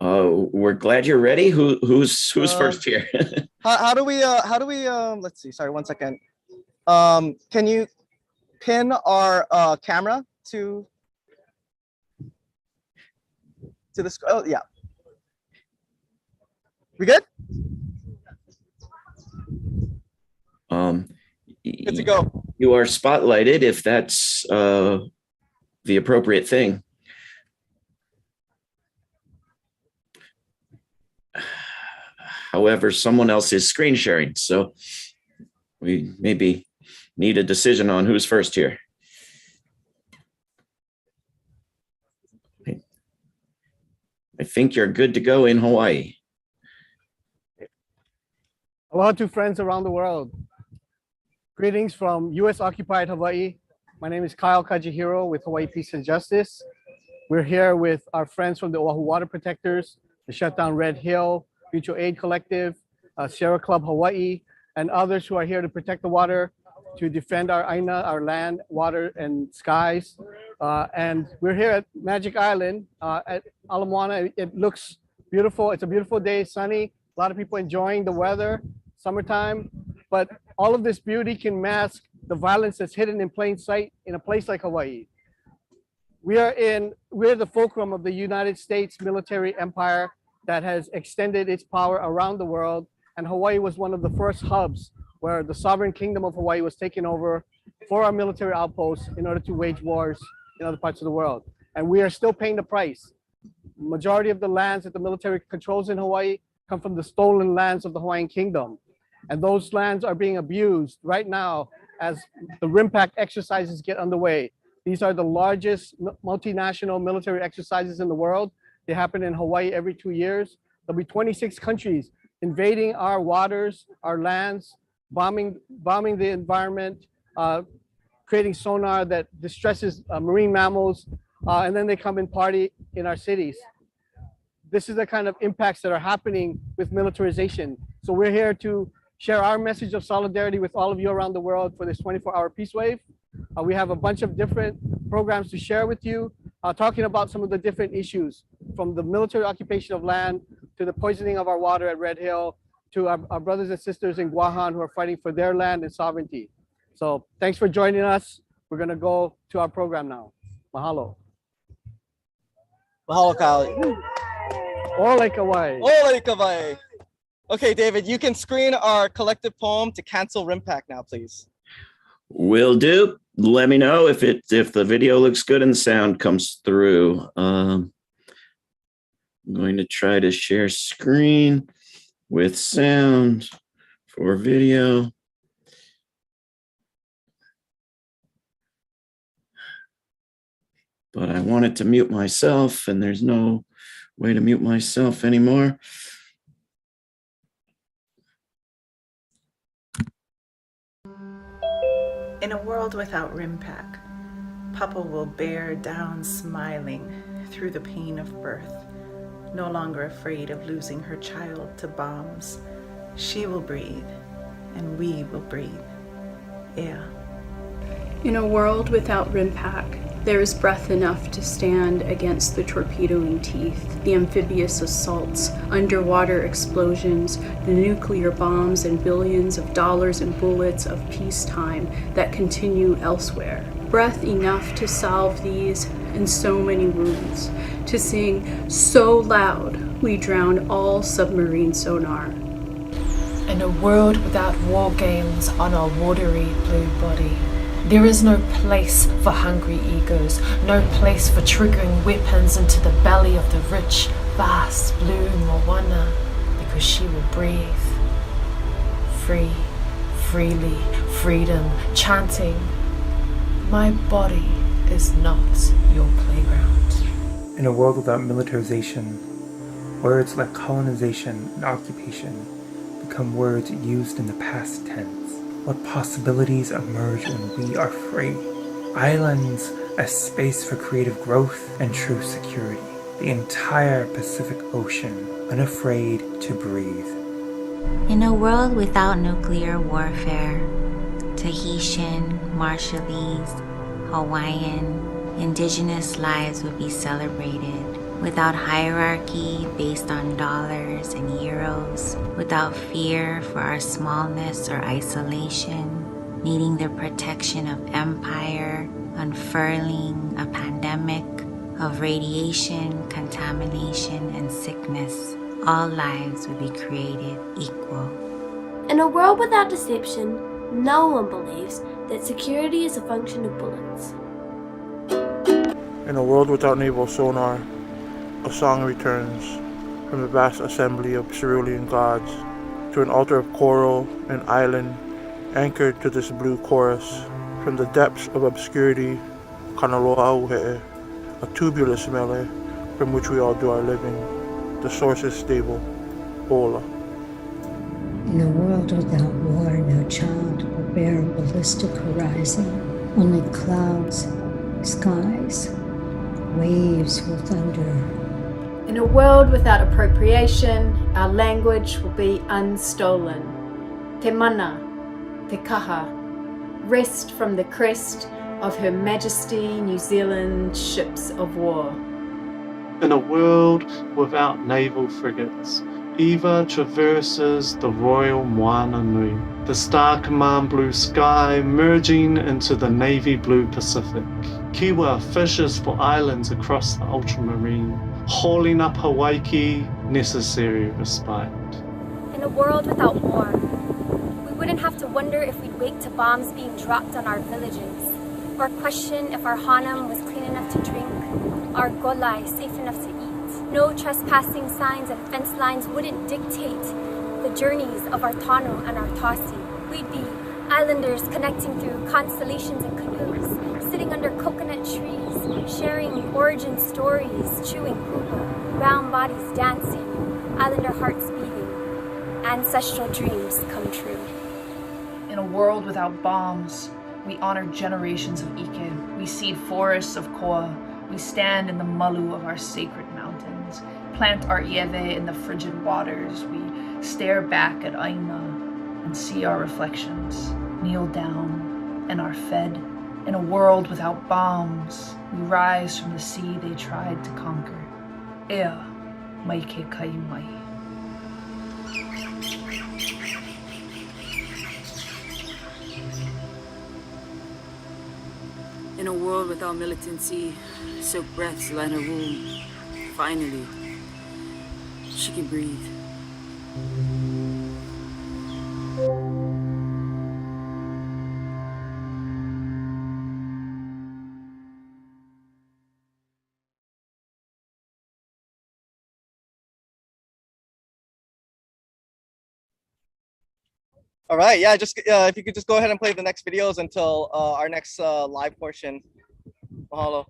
We're glad you're ready. Who's Uh, first here? let's see, sorry, 1 second. Can you pin our camera to the screen? Oh, yeah. We good? Good to go. You are spotlighted if that's the appropriate thing. However, someone else is screen sharing, so we maybe need a decision on who's first here. I think you're good to go in Hawaii. Aloha to friends around the world. Greetings from US occupied Hawaii. My name is Kyle Kajihiro with Hawaii Peace and Justice. We're here with our friends from the Oahu Water Protectors, the Shutdown Red Hill, Mutual Aid Collective, Sierra Club Hawaii, and others who are here to protect the water, to defend our aina, our land, water, and skies. And we're here at Magic Island at Ala Moana. It looks beautiful. It's a beautiful day, sunny. A lot of people enjoying the weather, summertime. But all of this beauty can mask the violence that's hidden in plain sight in a place like Hawaii. We're the fulcrum of the United States military empire that has extended its power around the world. And Hawaii was one of the first hubs where the sovereign kingdom of Hawaii was taken over for our military outposts in order to wage wars in other parts of the world. And we are still paying the price. Majority of the lands that the military controls in Hawaii come from the stolen lands of the Hawaiian kingdom. And those lands are being abused right now as the RIMPAC exercises get underway. These are the largest multinational military exercises in the world. They happen in Hawaii every 2 years. There'll be 26 countries invading our waters, our lands, bombing the environment, creating sonar that distresses marine mammals, and then they come and party in our cities. This is the kind of impacts that are happening with militarization. So we're here to share our message of solidarity with all of you around the world for this 24-hour peace wave. We have a bunch of different programs to share with you, talking about some of the different issues, from the military occupation of land to the poisoning of our water at Red Hill, to our brothers and sisters in Guam who are fighting for their land and sovereignty. So thanks for joining us. We're gonna go to our program now. Mahalo. Mahalo, Kyle. Ole Kauai. Ole Kauai. Okay, David, you can screen our collective poem to cancel RIMPAC now, please. Will do. Let me know if the video looks good and the sound comes through. I'm going to try to share screen with sound for video. But I wanted to mute myself, and there's no way to mute myself anymore. In a world without RIMPAC, Papa will bear down smiling through the pain of birth, no longer afraid of losing her child to bombs. She will breathe, and we will breathe. Yeah. In a world without RIMPAC, there is breath enough to stand against the torpedoing teeth, the amphibious assaults, underwater explosions, the nuclear bombs, and billions of dollars and bullets of peacetime that continue elsewhere. Breath enough to salve these and so many wounds, to sing so loud we drown all submarine sonar. In a world without war games on our watery blue body, there is no place for hungry egos, no place for triggering weapons into the belly of the rich, vast blue Moana, because she will breathe. Free, freely, freedom, chanting, my body is not your playground. In a world without militarization, words like colonization and occupation become words used in the past tense. What possibilities emerge when we are free? Islands as space for creative growth and true security. The entire Pacific Ocean unafraid to breathe. In a world without nuclear warfare, Tahitian, Marshallese, Hawaiian, indigenous lives would be celebrated. without hierarchy based on dollars and euros, without fear for our smallness or isolation, needing the protection of empire, unfurling a pandemic of radiation, contamination, and sickness, all lives would be created equal. In a world without deception, no one believes that security is a function of bullets. In a world without naval sonar, a song returns from the vast assembly of cerulean gods to an altar of coral and island anchored to this blue chorus. From the depths of obscurity, Kanaloa Auhe'e, a tubulous mele from which we all do our living. The source is stable. Ola. In a world without war, no child will bear a ballistic horizon. Only clouds, skies, waves will thunder. In a world without appropriation, our language will be unstolen. Te mana, te kaha, rest from the crest of Her Majesty New Zealand ships of war. In a world without naval frigates, Eva traverses the Royal Moana Nui, the Star Command blue sky merging into the navy blue Pacific. Kiwa fishes for islands across the ultramarine, hauling up Hawaii necessary respite. In a world without war, we wouldn't have to wonder if we'd wake to bombs being dropped on our villages, or question if our hanam was clean enough to drink, our golai safe enough to eat. No trespassing signs and fence lines wouldn't dictate the journeys of our tano and our tasi. We'd be islanders connecting through constellations and canoes, sitting under coconut trees, sharing origin stories, chewing kupa, brown bodies dancing, islander hearts beating, ancestral dreams come true. In a world without bombs, we honor generations of Ike. We seed forests of koa. We stand in the malu of our sacred mountains, plant our ieve in the frigid waters. We stare back at Aina and see our reflections, kneel down and are fed. In a world without bombs, we rise from the sea they tried to conquer. Ea, mai ke kai mai. In a world without militancy, silk breaths line her womb. Finally, she can breathe. All right, yeah, just if you could just go ahead and play the next videos until our next live portion. Mahalo.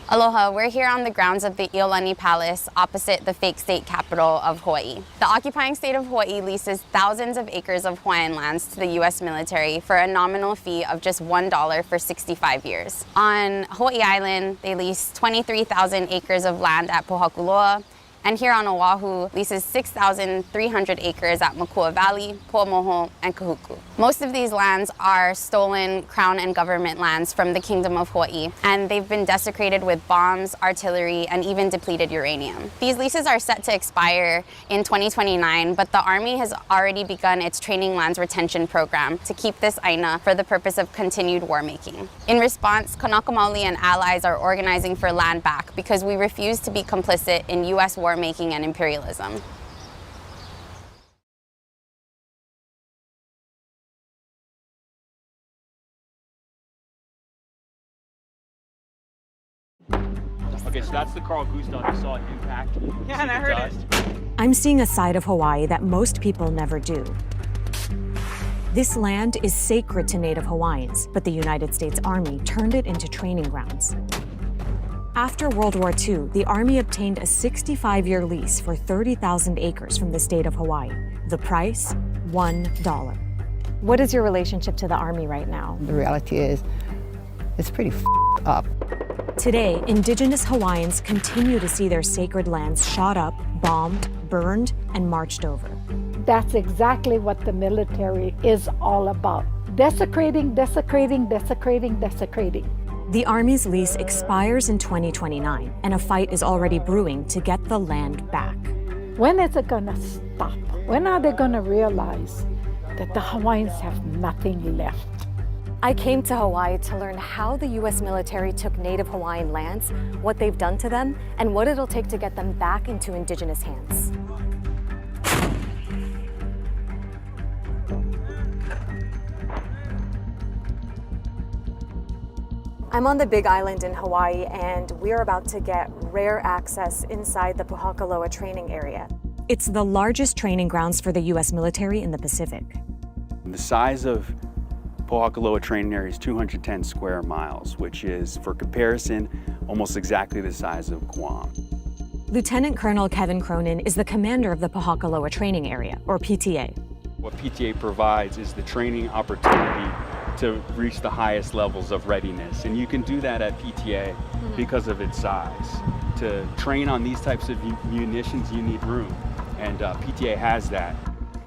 Aloha, we're here on the grounds of the Iolani Palace opposite the fake state capital of Hawaii. The occupying state of Hawaii leases thousands of acres of Hawaiian lands to the US military for a nominal fee of just $1 for 65 years. On Hawaii Island, they lease 23,000 acres of land at Pohakuloa, and here on Oahu leases 6,300 acres at Makua Valley, Pu'amoho, and Kahuku. Most of these lands are stolen Crown and government lands from the Kingdom of Hawaii, and they've been desecrated with bombs, artillery, and even depleted uranium. These leases are set to expire in 2029, but the Army has already begun its training lands retention program to keep this aina for the purpose of continued war making. In response, Kanaka Maoli and allies are organizing for land back because we refuse to be complicit in US war making and imperialism. Okay, so that's the Carl Gustav you saw impact. Yeah, and I heard it. I'm seeing a side of Hawaii that most people never do. This land is sacred to Native Hawaiians, but the United States Army turned it into training grounds. After World War II, the Army obtained a 65-year lease for 30,000 acres from the state of Hawaii. The price, $1. What is your relationship to the Army right now? The reality is, it's pretty up. Today, Indigenous Hawaiians continue to see their sacred lands shot up, bombed, burned, and marched over. That's exactly what the military is all about. Desecrating, desecrating, desecrating, desecrating. The Army's lease expires in 2029, and a fight is already brewing to get the land back. When is it gonna stop? When are they gonna realize that the Hawaiians have nothing left? I came to Hawaii to learn how the U.S. military took Native Hawaiian lands, what they've done to them, and what it'll take to get them back into Indigenous hands. I'm on the Big Island in Hawaii, and we're about to get rare access inside the Pohakaloa training area. It's the largest training grounds for the U.S. military in the Pacific. The size of Pohakaloa training area is 210 square miles, which is, for comparison, almost exactly the size of Guam. Lieutenant Colonel Kevin Cronin is the commander of the Pohakaloa training area, or PTA. What PTA provides is the training opportunity to reach the highest levels of readiness. And you can do that at PTA because of its size. To train on these types of munitions, you need room, and PTA has that.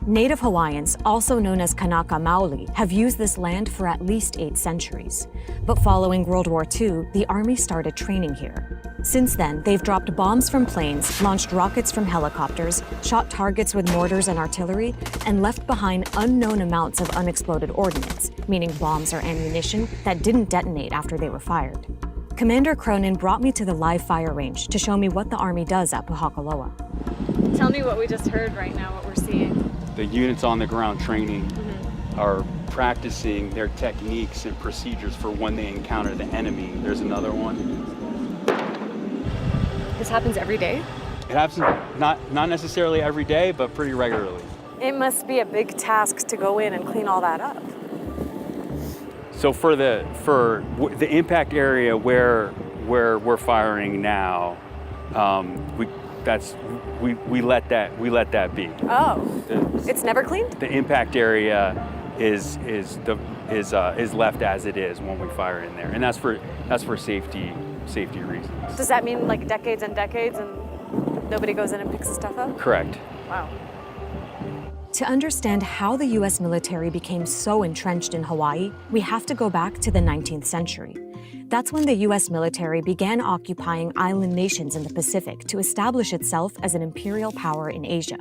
Native Hawaiians, also known as Kanaka Maoli, have used this land for at least 8 centuries. But following World War II, the Army started training here. Since then, they've dropped bombs from planes, launched rockets from helicopters, shot targets with mortars and artillery, and left behind unknown amounts of unexploded ordnance, meaning bombs or ammunition that didn't detonate after they were fired. Commander Cronin brought me to the live fire range to show me what the Army does at Pohakaloa. Tell me what we just heard right now, what we're seeing. The units on the ground training are practicing their techniques and procedures for when they encounter the enemy. There's another one. This happens every day? It happens not necessarily every day, but pretty regularly. It must be a big task to go in and clean all that up. So for the impact area where we're firing now, we let that be. Oh, it's never cleaned? The impact area is left as it is when we fire in there, and that's for safety reasons. Does that mean like decades and decades and nobody goes in and picks the stuff up? Correct. Wow. To understand how the U.S. military became so entrenched in Hawaii, we have to go back to the 19th century. That's when the U.S. military began occupying island nations in the Pacific to establish itself as an imperial power in Asia.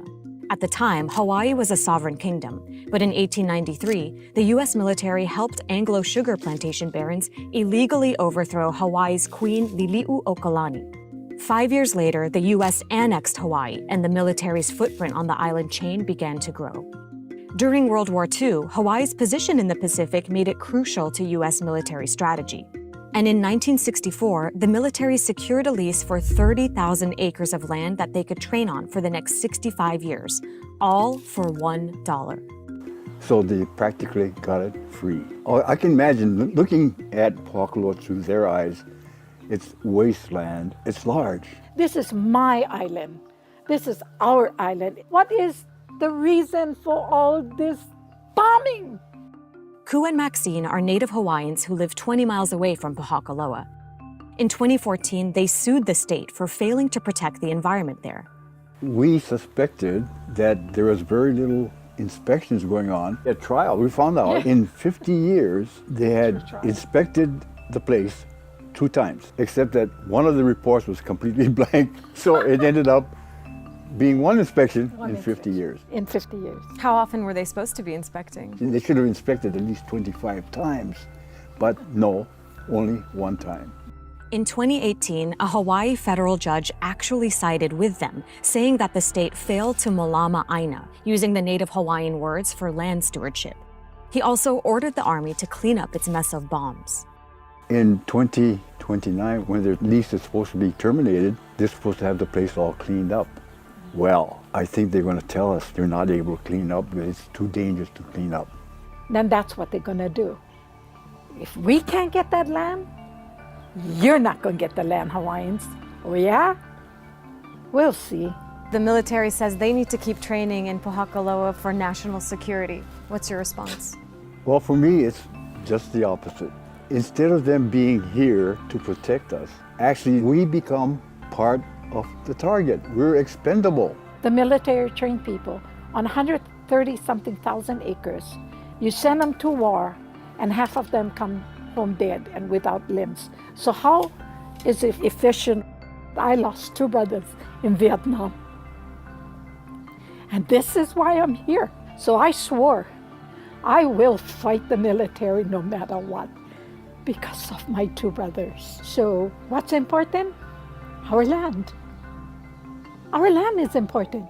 At the time, Hawaii was a sovereign kingdom, but in 1893, the U.S. military helped Anglo sugar plantation barons illegally overthrow Hawaii's Queen Liliuokalani. 5 years later, the U.S. annexed Hawaii, and the military's footprint on the island chain began to grow. During World War II, Hawaii's position in the Pacific made it crucial to U.S. military strategy. And in 1964, the military secured a lease for 30,000 acres of land that they could train on for the next 65 years, all for $1. So they practically got it free. Oh, I can imagine looking at Pohakaloa through their eyes. It's wasteland. It's large. This is my island. This is our island. What is the reason for all this bombing? Ku and Maxine are Native Hawaiians who live 20 miles away from Pohakaloa. In 2014, they sued the state for failing to protect the environment there. We suspected that there was very little inspections going on. At trial, we found out in 50 years, they had inspected the place 2 times, except that one of the reports was completely blank. So it ended up being one inspection in 50 years. In 50 years. How often were they supposed to be inspecting? They should have inspected at least 25 times, but no, only 1 time. In 2018, a Hawaii federal judge actually sided with them, saying that the state failed to malama aina, using the Native Hawaiian words for land stewardship. He also ordered the Army to clean up its mess of bombs. In 2029, when their lease is supposed to be terminated, they're supposed to have the place all cleaned up. Well, I think they're going to tell us they're not able to clean up because it's too dangerous to clean up. Then that's what they're going to do. If we can't get that land, you're not going to get the land, Hawaiians. Oh yeah? We'll see. The military says they need to keep training in Pohakaloa for national security. What's your response? Well, for me, it's just the opposite. Instead of them being here to protect us, actually we become part of the target. We're expendable. The military train people on 130-something thousand acres. You send them to war, and half of them come home dead and without limbs. So how is it efficient? I lost 2 brothers in Vietnam. And this is why I'm here. So I swore I will fight the military no matter what because of my 2 brothers. So what's important? Our land. Our land is important.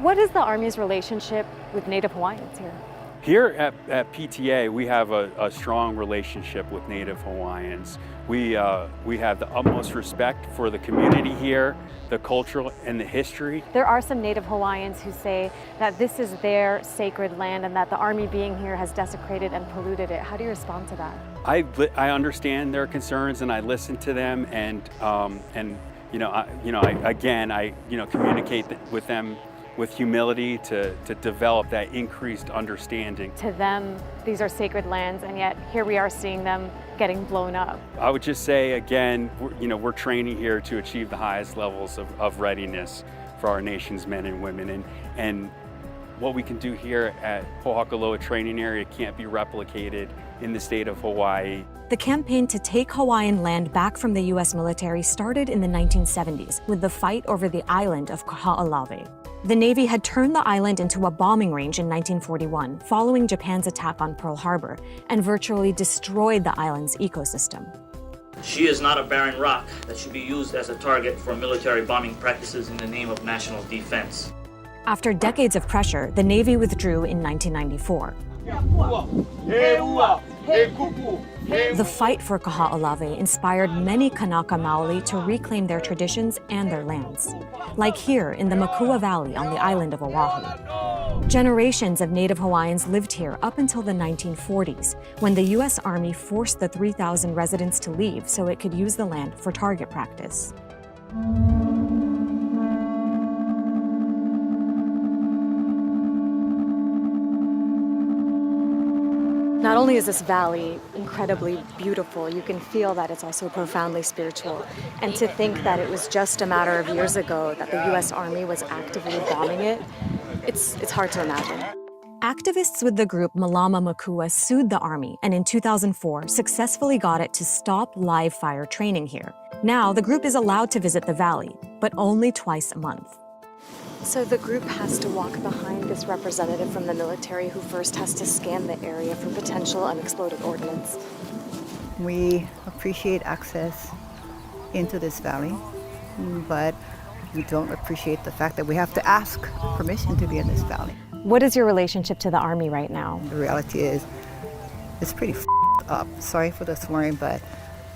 What is the Army's relationship with Native Hawaiians here? Here at PTA, we have a strong relationship with Native Hawaiians. We have the utmost respect for the community here, the cultural and the history. There are some Native Hawaiians who say that this is their sacred land and that the Army being here has desecrated and polluted it. How do you respond to that? I understand their concerns and I listen to them and I communicate with them with humility to develop that increased understanding. To them, these are sacred lands, and yet here we are seeing them getting blown up. I would just say again, we're training here to achieve the highest levels of readiness for our nation's men and women, and what we can do here at Pohakaloa Training Area can't be replicated in the state of Hawaii. The campaign to take Hawaiian land back from the U.S. military started in the 1970s with the fight over the island of Kaha'alave. The Navy had turned the island into a bombing range in 1941, following Japan's attack on Pearl Harbor, and virtually destroyed the island's ecosystem. She is not a barren rock that should be used as a target for military bombing practices in the name of national defense. After decades of pressure, the Navy withdrew in 1994. The fight for Kaha'alave inspired many Kanaka Maoli to reclaim their traditions and their lands, like here in the Makua Valley on the island of Oahu. Generations of Native Hawaiians lived here up until the 1940s, when the U.S. Army forced the 3,000 residents to leave so it could use the land for target practice. Not only is this valley incredibly beautiful, you can feel that it's also profoundly spiritual. And to think that it was just a matter of years ago that the U.S. Army was actively bombing it, it's hard to imagine. Activists with the group Malama Makua sued the Army and in 2004 successfully got it to stop live fire training here. Now the group is allowed to visit the valley, but only twice a month. So the group has to walk behind this representative from the military who first has to scan the area for potential unexploded ordnance. We appreciate access into this valley, but we don't appreciate the fact that we have to ask permission to be in this valley. What is your relationship to the Army right now? The reality is, it's pretty up. Sorry for the swearing, but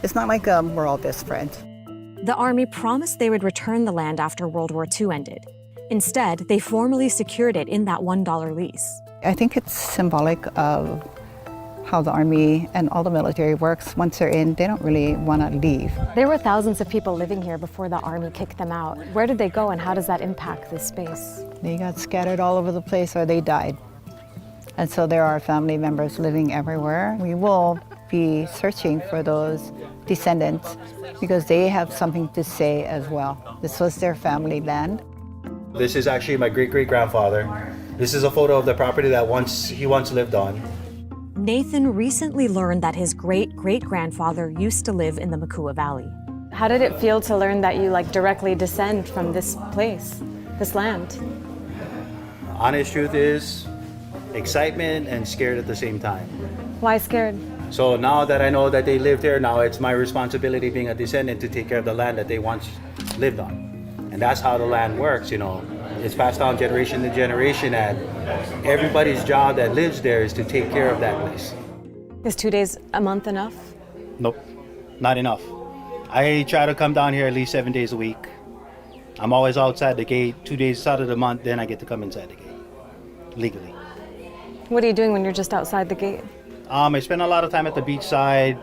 it's not like we're all best friends. The Army promised they would return the land after World War II ended. Instead, they formally secured it in that $1 lease. I think it's symbolic of how the Army and all the military works. Once they're in, they don't really want to leave. There were thousands of people living here before the Army kicked them out. Where did they go and how does that impact this space? They got scattered all over the place or they died. And so there are family members living everywhere. We will be searching for those descendants because they have something to say as well. This was their family land. This is actually my great-great-grandfather. This is a photo of the property that he once lived on. Nathan recently learned that his great-great-grandfather used to live in the Makua Valley. How did it feel to learn that you directly descend from this place, this land? Honest truth is excitement and scared at the same time. Why scared? So now that I know that they lived here, now it's my responsibility being a descendant to take care of the land that they once lived on. And that's how the land works, It's passed down generation to generation, and everybody's job that lives there is to take care of that place. Is 2 days a month enough? Nope, not enough. I try to come down here at least 7 days a week. I'm always outside the gate 2 days out of the month, then I get to come inside the gate, legally. What are you doing when you're just outside the gate? I spend a lot of time at the beach side,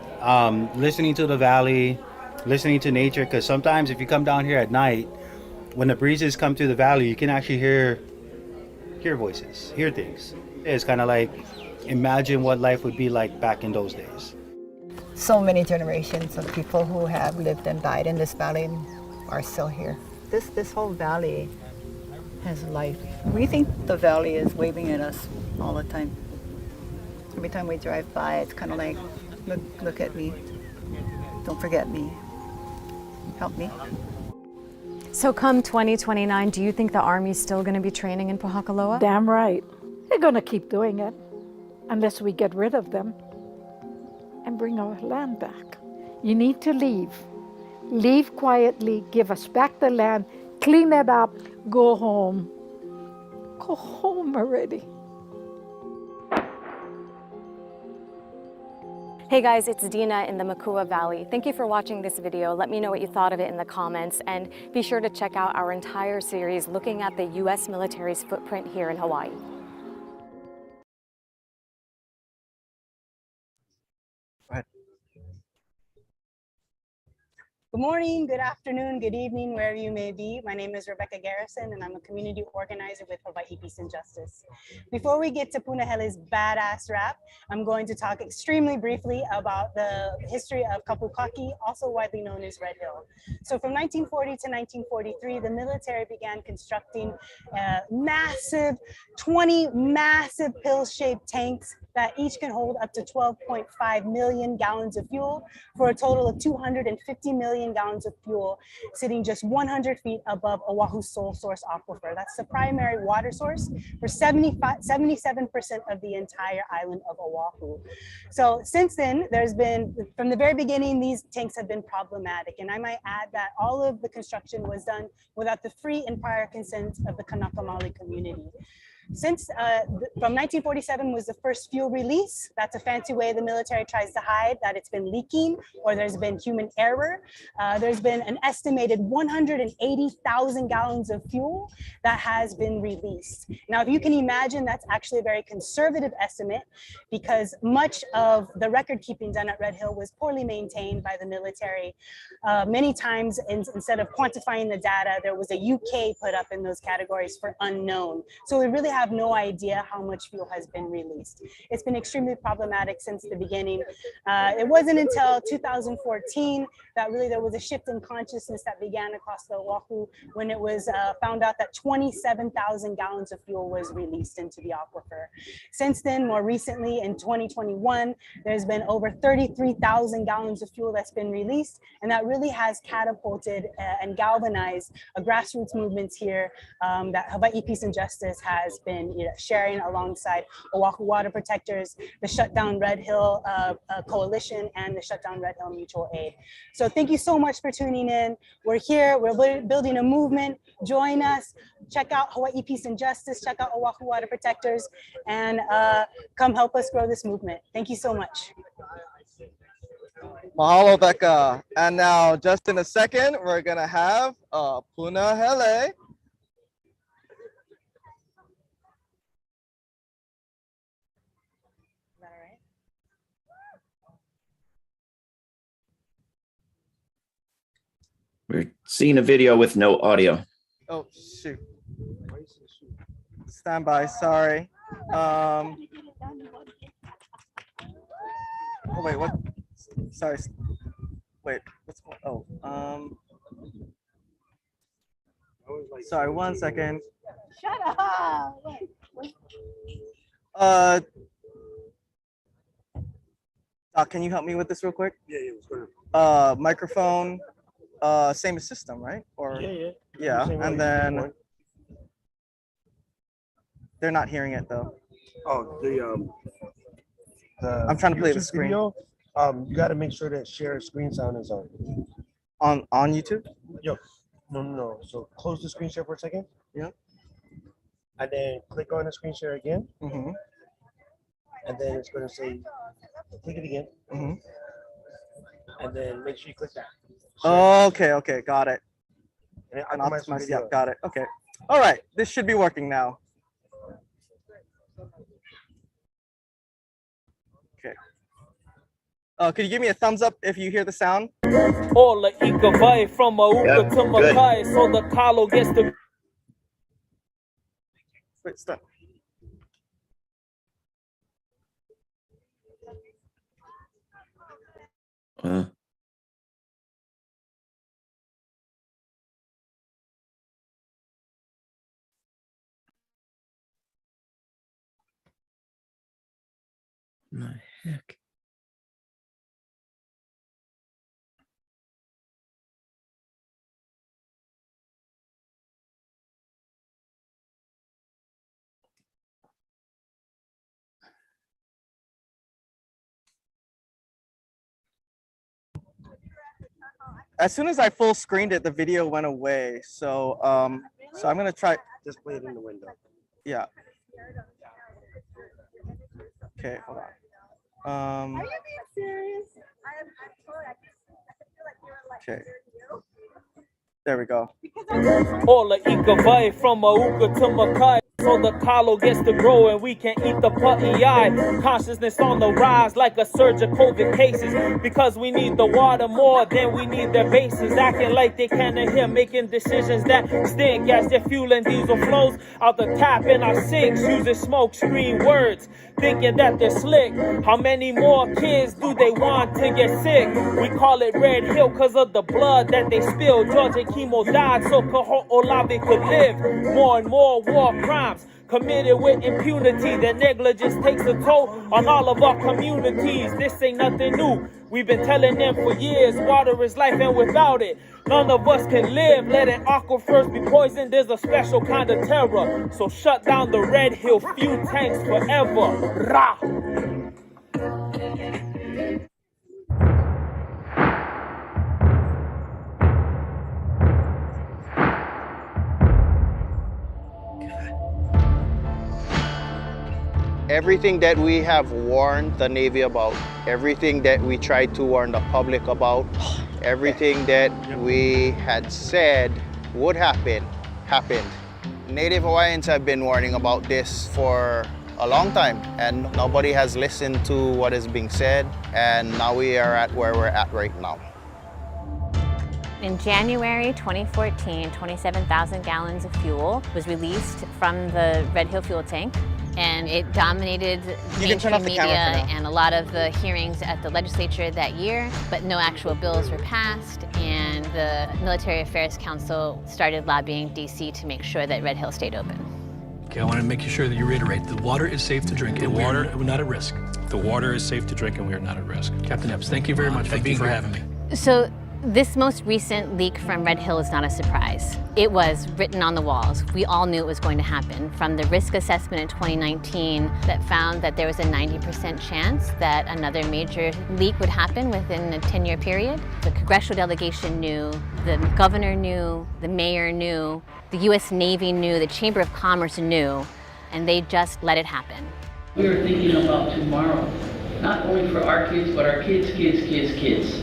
listening to the valley, listening to nature, because sometimes if you come down here at night, When the breezes come through the valley, you can actually hear voices, hear things. It's kind of like imagine what life would be like back in those days. So many generations of people who have lived and died in this valley are still here. This whole valley has life. We think the valley is waving at us all the time. Every time we drive by, it's kind of like, look at me. Don't forget me. Help me. So come 2029, do you think the Army's still going to be training in Pohakaloa? Damn right. They're going to keep doing it unless we get rid of them and bring our land back. You need to leave. Leave quietly, give us back the land, clean it up, go home. Go home already. Hey guys, it's Dina in the Makua Valley. Thank you for watching this video. Let me know what you thought of it in the comments, and be sure to check out our entire series looking at the U.S. military's footprint here in Hawaii. Good morning, good afternoon, good evening, wherever you may be. My name is Rebecca Garrison, and I'm a community organizer with Hawaii Peace and Justice. Before we get to Punahele's badass rap, I'm going to talk extremely briefly about the history of Kapukaki, also widely known as Red Hill. So from 1940 to 1943, the military began constructing 20 massive pill-shaped tanks that each can hold up to 12.5 million gallons of fuel for a total of 250 million gallons of fuel sitting just 100 feet above Oahu's sole source aquifer. That's the primary water source for 77% of the entire island of Oahu. So since then, there's been, from the very beginning, these tanks have been problematic. And I might add that all of the construction was done without the free and prior consent of the Kanaka Maoli community. Since from 1947 was the first fuel release. That's a fancy way the military tries to hide that it's been leaking or there's been human error. There's been an estimated 180,000 gallons of fuel that has been released. Now, if you can imagine, that's actually a very conservative estimate because much of the record keeping done at Red Hill was poorly maintained by the military. Many times, instead of quantifying the data, there was a UK put up in those categories for unknown. So we really have no idea how much fuel has been released. It's been extremely problematic since the beginning. It wasn't until 2014 that really there was a shift in consciousness that began across the Oahu when it was found out that 27,000 gallons of fuel was released into the aquifer. Since then, more recently in 2021, there's been over 33,000 gallons of fuel that's been released, and that really has catapulted and galvanized a grassroots movements here that Hawaii Peace and Justice has been sharing alongside Oahu Water Protectors, the Shutdown Red Hill Coalition, and the Shutdown Red Hill Mutual Aid. So thank you so much for tuning in. We're here, we're building a movement. Join us, check out Hawaii Peace and Justice, check out Oahu Water Protectors, and come help us grow this movement. Thank you so much. Mahalo, Becca. And now, just in a second, we're gonna have Punahele. We're seeing a video with no audio. Oh, shoot. Stand by, sorry. Oh, wait, what? Sorry. Wait, what's going on? Oh, sorry, 1 second. Shut up. Doc, can you help me with this real quick? Yeah, what's going on? Microphone, same as system, right? Or yeah, and then they're not hearing it though. Oh, the I'm trying to play the YouTube screen. video, you got to make sure that share screen sound is on. On YouTube? Yo, no. So close the screen share for a second. Yeah. And then click on the screen share again. Mm-hmm. And then it's going to say, click it again. Mm-hmm. And then make sure you click that. Okay, got it. And optimize yeah, got it. Okay. All right, this should be working now. Okay. Could you give me a thumbs up if you hear the sound? Ola ikavai from Mauka to Makai, so the Kalo gets the. Wait, stop. The heck? As soon as I full screened it, the video went away. So so I'm gonna try. Just play it in the window. Yeah. Okay, hold on. Are you being serious? Okay. There we go. Ola ikavai from Mauka to Makai, so the Kalo gets to grow and we can eat the pa'iai. Consciousness on the rise like a surge of COVID cases, because we need the water more than we need their bases. Acting like they can't hear, making decisions that stink as their fuel and diesel flows out the tap in our sinks, using smoke screen words, thinking that they're slick. How many more kids do they want to get sick? We call it Red Hill cause of the blood that they spilled. George and Chemo died so Kaho Olave could live. More and more war crimes committed with impunity. Their negligence takes a toll on all of our communities. This ain't nothing new. We've been telling them for years, water is life and without it, none of us can live. Letting aquifers be poisoned is a special kind of terror. So shut down the Red Hill fuel tanks forever. Rah! Everything that we have warned the Navy about, everything that we tried to warn the public about, everything that we had said would happen, happened. Native Hawaiians have been warning about this for a long time, and nobody has listened to what is being said, and now we are at where we're at right now. In January 2014, 27,000 gallons of fuel was released from the Red Hill fuel tank, and it dominated mainstream media and a lot of the hearings at the legislature that year, but no actual bills were passed, and the Military Affairs Council started lobbying DC to make sure that Red Hill stayed open. Okay, I want to make sure that you reiterate, the water is safe to drink and we're not at risk. The water is safe to drink and we are not at risk. Captain Epps, thank you very much for being here. Having me. So this most recent leak from Red Hill is not a surprise. It was written on the walls. We all knew it was going to happen. From the risk assessment in 2019 that found that there was a 90% chance that another major leak would happen within a 10-year period. The congressional delegation knew, the governor knew, the mayor knew, the US Navy knew, the Chamber of Commerce knew, and they just let it happen. We are thinking about tomorrow, not only for our kids, but our kids' kids.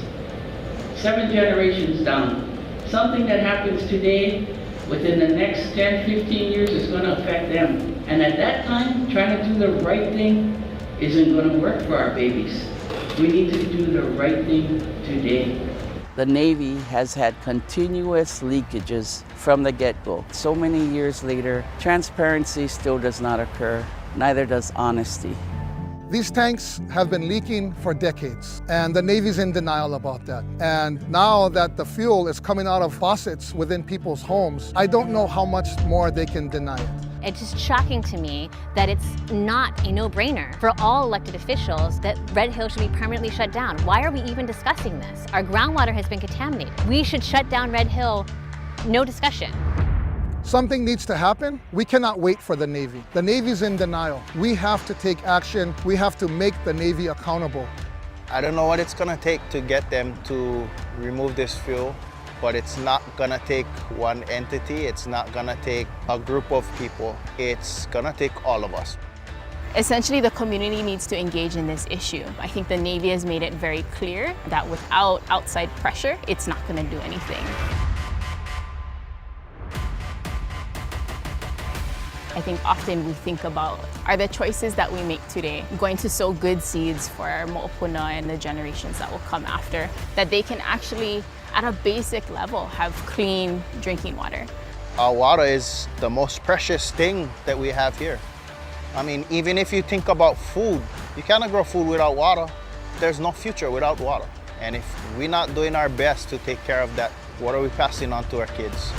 7 generations down. Something that happens today, within the next 10, 15 years is going to affect them. And at that time, trying to do the right thing isn't going to work for our babies. We need to do the right thing today. The Navy has had continuous leakages from the get-go. So many years later, transparency still does not occur, neither does honesty. These tanks have been leaking for decades, and the Navy's in denial about that. And now that the fuel is coming out of faucets within people's homes, I don't know how much more they can deny it. It's just shocking to me that it's not a no-brainer for all elected officials that Red Hill should be permanently shut down. Why are we even discussing this? Our groundwater has been contaminated. We should shut down Red Hill, no discussion. Something needs to happen. We cannot wait for the Navy. The Navy's in denial. We have to take action. We have to make the Navy accountable. I don't know what it's gonna take to get them to remove this fuel, but it's not gonna take one entity. It's not gonna take a group of people. It's gonna take all of us. Essentially, the community needs to engage in this issue. I think the Navy has made it very clear that without outside pressure, it's not gonna do anything. I think often we think about, are the choices that we make today going to sow good seeds for our mo'opuna and the generations that will come after, that they can actually, at a basic level, have clean drinking water. Our water is the most precious thing that we have here. I mean, even if you think about food, you cannot grow food without water. There's no future without water. And if we're not doing our best to take care of that, what are we passing on to our kids?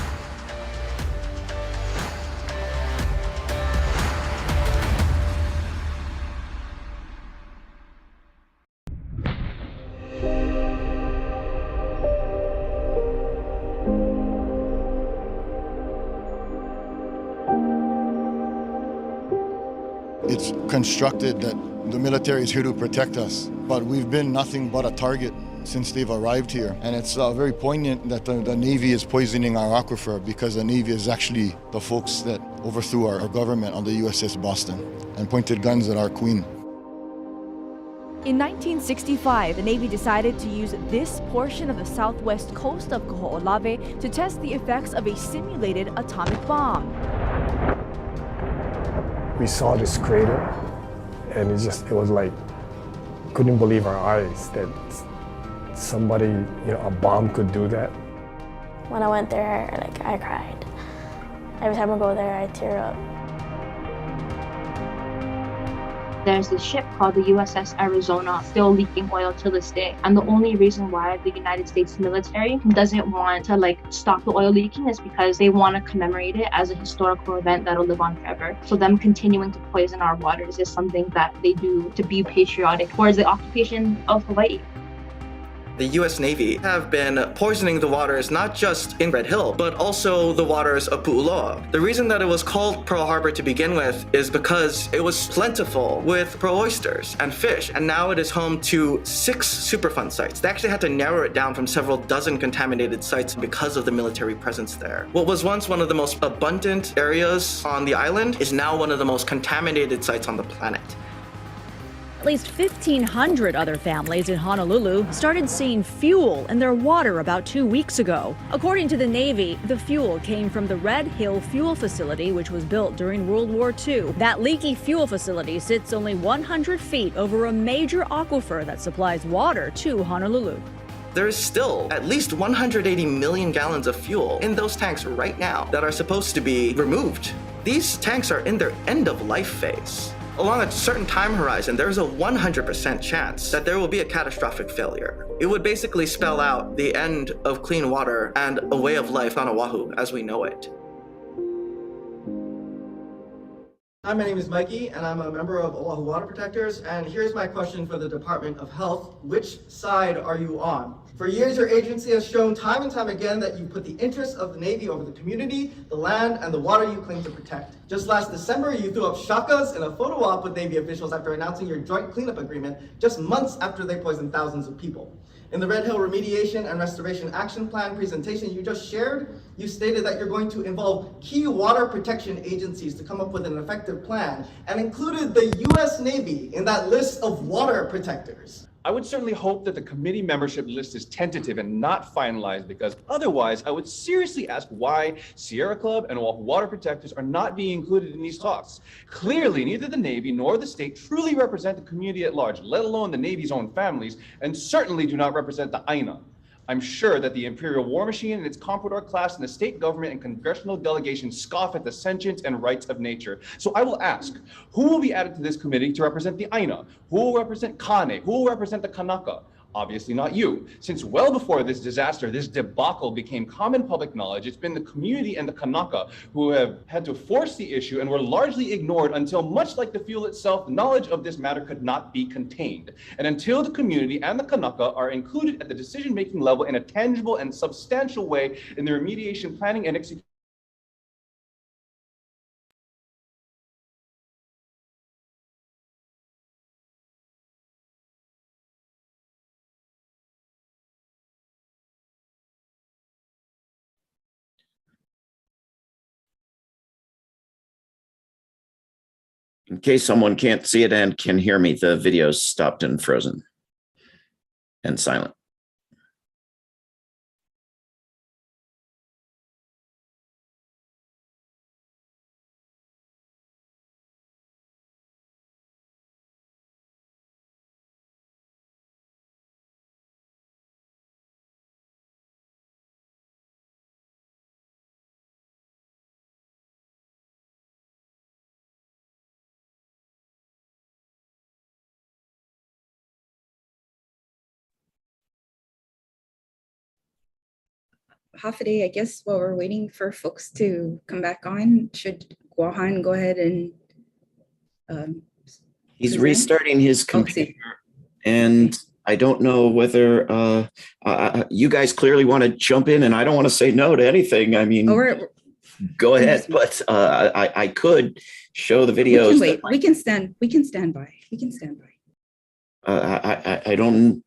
It's constructed that the military is here to protect us, but we've been nothing but a target since they've arrived here. And it's very poignant that the Navy is poisoning our aquifer, because the Navy is actually the folks that overthrew our government on the USS Boston and pointed guns at our queen. In 1965, the Navy decided to use this portion of the southwest coast of Kaho'olawe to test the effects of a simulated atomic bomb. We saw this crater, and it was like, couldn't believe our eyes that somebody, a bomb could do that. When I went there, I cried. Every time I go there, I tear up. There's this ship called the USS Arizona still leaking oil to this day. And the only reason why the United States military doesn't want to stop the oil leaking is because they want to commemorate it as a historical event that'll live on forever. So them continuing to poison our waters is something that they do to be patriotic towards the occupation of Hawaii. The US Navy have been poisoning the waters not just in Red Hill, but also the waters of Pu'uloa. The reason that it was called Pearl Harbor to begin with is because it was plentiful with pearl oysters and fish, and now it is home to 6 Superfund sites. They actually had to narrow it down from several dozen contaminated sites because of the military presence there. What was once one of the most abundant areas on the island is now one of the most contaminated sites on the planet. At least 1,500 other families in Honolulu started seeing fuel in their water about 2 weeks ago. According to the Navy, the fuel came from the Red Hill Fuel Facility, which was built during World War II. That leaky fuel facility sits only 100 feet over a major aquifer that supplies water to Honolulu. There is still at least 180 million gallons of fuel in those tanks right now that are supposed to be removed. These tanks are in their end-of-life phase. Along a certain time horizon, there is a 100% chance that there will be a catastrophic failure. It would basically spell out the end of clean water and a way of life on Oahu as we know it. Hi, my name is Mikey, and I'm a member of Oahu Water Protectors, and here's my question for the Department of Health. Which side are you on? For years, your agency has shown time and time again that you put the interests of the Navy over the community, the land, and the water you claim to protect. Just last December, you threw up shakas in a photo op with Navy officials after announcing your joint cleanup agreement just months after they poisoned thousands of people. In the Red Hill Remediation and Restoration Action Plan presentation you just shared, you stated that you're going to involve key water protection agencies to come up with an effective plan, and included the US Navy in that list of water protectors. I would certainly hope that the committee membership list is tentative and not finalized, because otherwise I would seriously ask why Sierra Club and Oahu Water Protectors are not being included in these talks. Clearly, neither the Navy nor the state truly represent the community at large, let alone the Navy's own families, and certainly do not represent the Aina. I'm sure that the Imperial War Machine and its Comprador class and the state government and congressional delegations scoff at the sentience and rights of nature. So I will ask, who will be added to this committee to represent the Aina? Who will represent Kane? Who will represent the Kanaka? Obviously not you. Since well before this disaster, this debacle became common public knowledge, it's been the community and the Kanaka who have had to force the issue and were largely ignored until, much like the fuel itself, knowledge of this matter could not be contained. And until the community and the Kanaka are included at the decision-making level in a tangible and substantial way in the remediation planning and execution, In case someone can't see it and can hear me, the video's stopped and frozen and silent. half a day, I guess, while we're waiting for folks to come back on. Should Guahan go ahead and He's present? restarting his computer, and I don't know whether you guys clearly want to jump in, and I don't want to say no to anything. I mean, go ahead, but I could show the videos. We can wait. We can stand. We can stand by. We can stand by. I don't.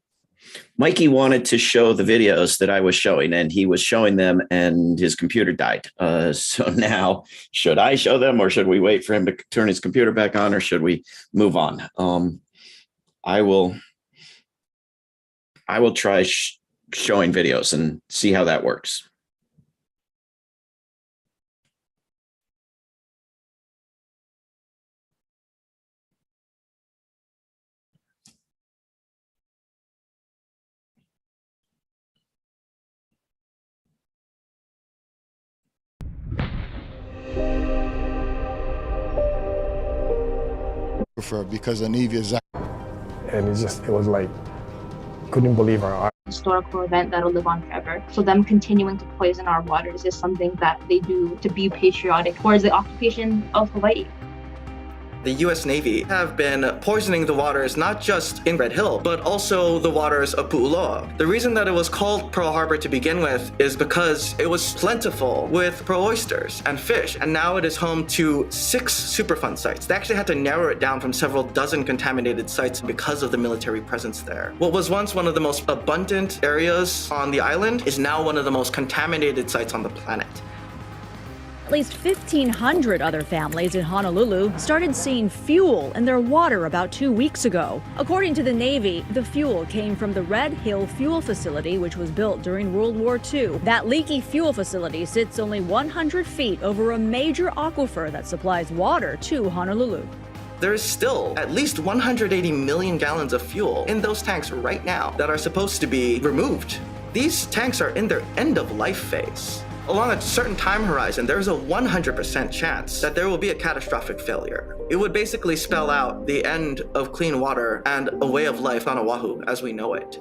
Mikey wanted to show the videos that I was showing, and he was showing them, and his computer died. So now, should I show them, or should we wait for him to turn his computer back on, or should we move on? I will try showing videos and see how that works. Because the Navy is, and it was like, couldn't believe our eyes. Historical event that'll live on forever. So them continuing to poison our waters is something that they do to be patriotic towards the occupation of Hawaii. The US Navy have been poisoning the waters not just in Red Hill, but also the waters of Pu'uloa. The reason that it was called Pearl Harbor to begin with is because it was plentiful with pearl oysters and fish, and now it is home to 6 Superfund sites. They actually had to narrow it down from several dozen contaminated sites because of the military presence there. What was once one of the most abundant areas on the island is now one of the most contaminated sites on the planet. At least 1,500 other families in Honolulu started seeing fuel in their water about 2 weeks ago. According to the Navy, the fuel came from the Red Hill Fuel Facility, which was built during World War II. That leaky fuel facility sits only 100 feet over a major aquifer that supplies water to Honolulu. There is still at least 180 million gallons of fuel in those tanks right now that are supposed to be removed. These tanks are in their end-of-life phase. Along a certain time horizon, there's a 100% chance that there will be a catastrophic failure. It would basically spell out the end of clean water and a way of life on Oahu as we know it.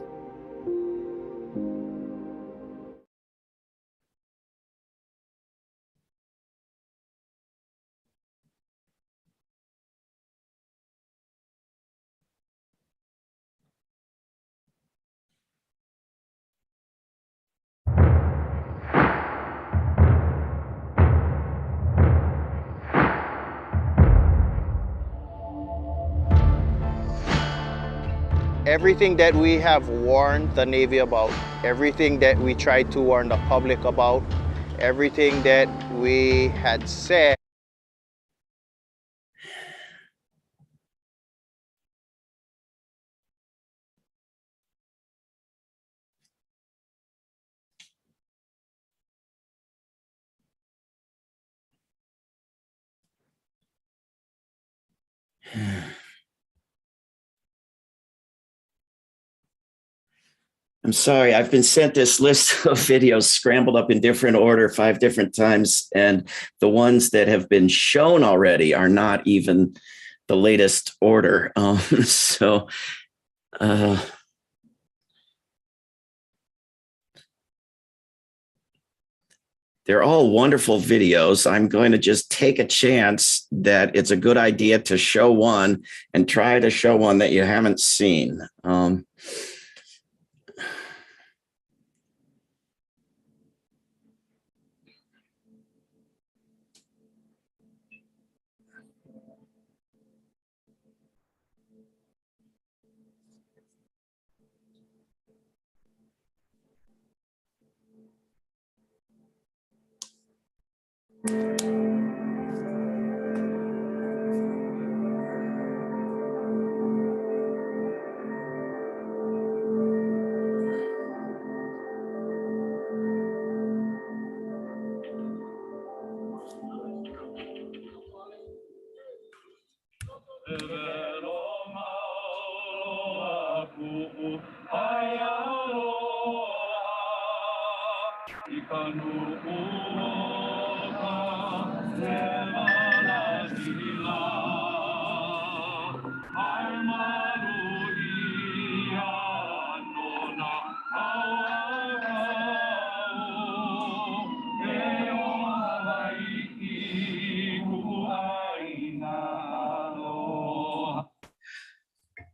Everything that we have warned the Navy about, everything that we tried to warn the public about, everything that we had said. I'm sorry, I've been sent this list of videos scrambled up in different order 5 different times, and the ones that have been shown already are not even the latest order. They're all wonderful videos. I'm going to just take a chance that it's a good idea to show one and try to show one that you haven't seen.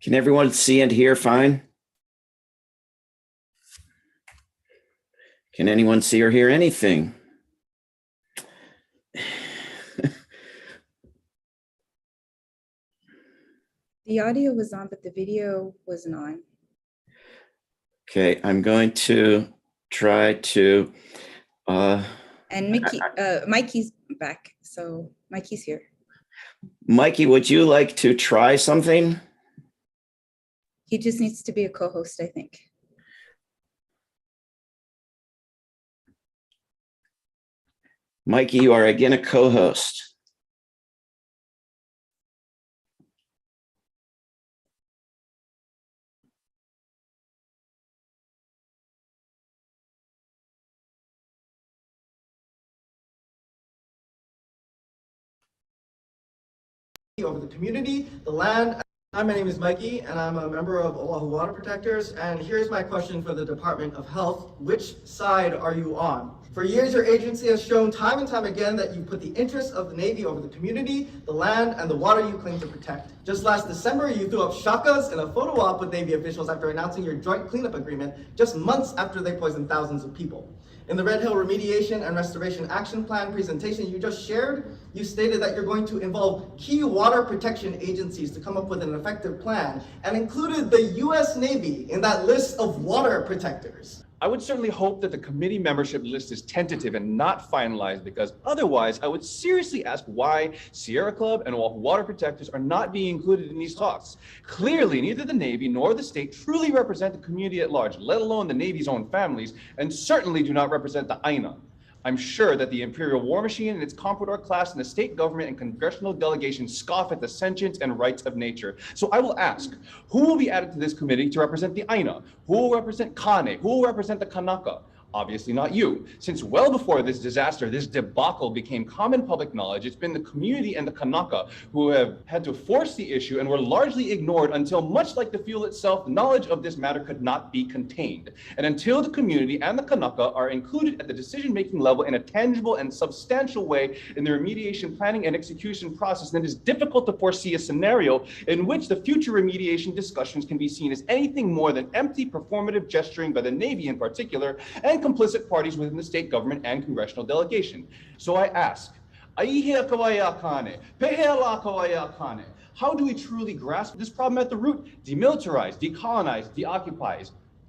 Can everyone see and hear fine? Can anyone see or hear anything? The audio was on, but the video wasn't on. Okay, I'm going to try to. And Mikey's back, so Mikey's here. Mikey, would you like to try something? He just needs to be a co-host, I think. Mikey, you are again a co-host. Over the community, the land. Hi, my name is Mikey, and I'm a member of Oahu Water Protectors, and here's my question for the Department of Health. Which side are you on? For years, your agency has shown time and time again that you put the interests of the Navy over the community, the land, and the water you claim to protect. Just last December, you threw up shakas in a photo op with Navy officials after announcing your joint cleanup agreement just months after they poisoned thousands of people. In the Red Hill Remediation and Restoration Action Plan presentation you just shared, you stated that you're going to involve key water protection agencies to come up with an effective plan, and included the U.S. Navy in that list of water protectors. I would certainly hope that the committee membership list is tentative and not finalized, because otherwise I would seriously ask why Sierra Club and Oahu Water Protectors are not being included in these talks. Clearly, neither the Navy nor the state truly represent the community at large, let alone the Navy's own families, and certainly do not represent the Aina. I'm sure that the Imperial War Machine and its Comprador class and the state government and congressional delegations scoff at the sentience and rights of nature. So I will ask, who will be added to this committee to represent the Aina? Who will represent Kane? Who will represent the Kanaka? Obviously not you. Since well before this disaster, this debacle became common public knowledge, it's been the community and the Kanaka who have had to force the issue and were largely ignored until, much like the fuel itself, knowledge of this matter could not be contained. And until the community and the Kanaka are included at the decision-making level in a tangible and substantial way in the remediation planning and execution process, then it is difficult to foresee a scenario in which the future remediation discussions can be seen as anything more than empty performative gesturing by the Navy in particular, and complicit parties within the state government and congressional delegation. So I ask, how do we truly grasp this problem at the root? Demilitarize, decolonize, deoccupy,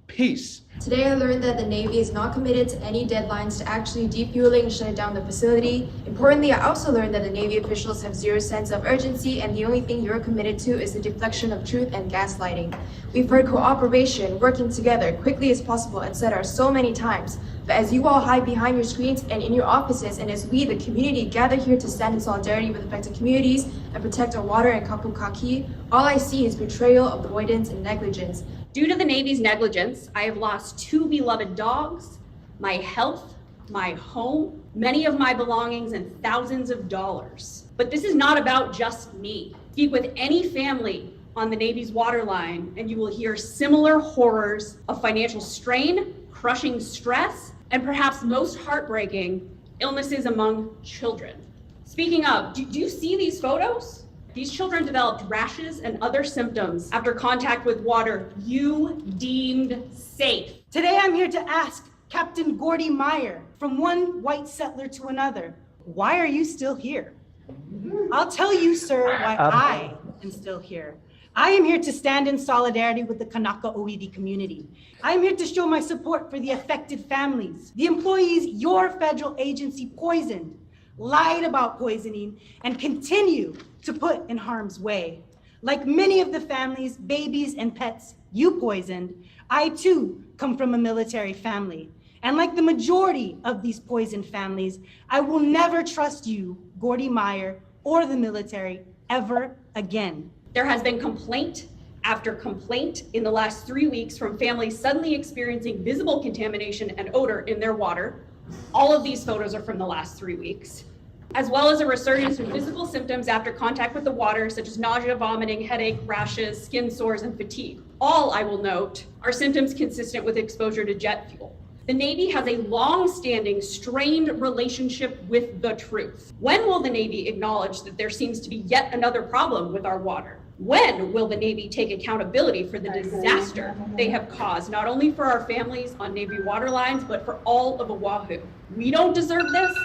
peace. Today I learned that the Navy is not committed to any deadlines to actually defueling and shutting down the facility. Importantly, I also learned that the Navy officials have zero sense of urgency, and the only thing you're committed to is the deflection of truth and gaslighting. We've heard cooperation, working together quickly as possible, etc. so many times. But as you all hide behind your screens and in your offices, and as we, the community, gather here to stand in solidarity with affected communities and protect our water and kapukaki, all I see is betrayal, avoidance, and negligence. Due to the Navy's negligence, I have lost 2 beloved dogs, my health, my home, many of my belongings, and thousands of dollars. But this is not about just me. Speak with any family on the Navy's waterline, and you will hear similar horrors of financial strain, crushing stress, and perhaps most heartbreaking, illnesses among children. Speaking of, do you see these photos? These children developed rashes and other symptoms after contact with water you deemed safe. Today I'm here to ask Captain Gordy Meyer, from one white settler to another, why are you still here? I'll tell you, sir, why I am still here. I am here to stand in solidarity with the Kanaka Oiwi community. I am here to show my support for the affected families, the employees your federal agency poisoned, lied about poisoning, and continue to put in harm's way. Like many of the families, babies, and pets you poisoned, I too come from a military family. And like the majority of these poisoned families, I will never trust you, Gordy Meyer, or the military ever again. There has been complaint after complaint in the last 3 weeks from families suddenly experiencing visible contamination and odor in their water. All of these photos are from the last 3 weeks, as well as a resurgence of physical symptoms after contact with the water, such as nausea, vomiting, headache, rashes, skin sores, and fatigue. All, I will note, are symptoms consistent with exposure to jet fuel. The Navy has a long-standing, strained relationship with the truth. When will the Navy acknowledge that there seems to be yet another problem with our water? When will the Navy take accountability for the disaster they have caused, not only for our families on Navy waterlines, but for all of Oahu? We don't deserve this,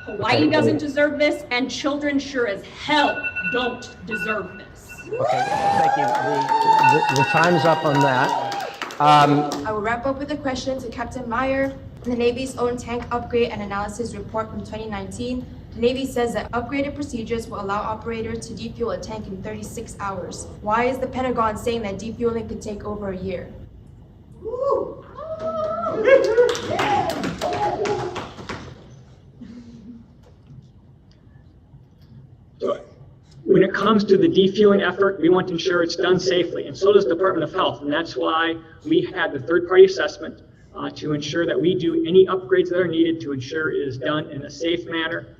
Hawaii doesn't deserve this, and children sure as hell don't deserve this. Okay, thank you. The time's up on that. I will wrap up with a question to Captain Meyer. In the Navy's own tank upgrade and analysis report from 2019, the Navy says that upgraded procedures will allow operators to defuel a tank in 36 hours. Why is the Pentagon saying that defueling could take over a year? When it comes to the defueling effort, we want to ensure it's done safely, and so does the Department of Health, and that's why we had the third-party assessment to ensure that we do any upgrades that are needed to ensure it is done in a safe manner.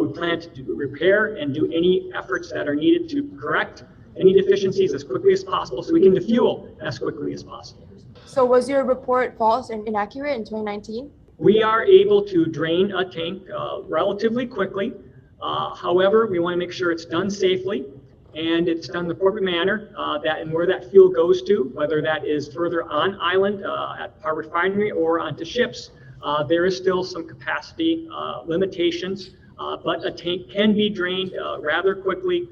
We plan to repair and do any efforts that are needed to correct any deficiencies as quickly as possible so we can defuel as quickly as possible. So was your report false and inaccurate in 2019? We are able to drain a tank relatively quickly. However, we want to make sure it's done safely and it's done in the appropriate manner and where that fuel goes to, whether that is further on island at our refinery or onto ships, there is still some capacity limitations, but a tank can be drained rather quickly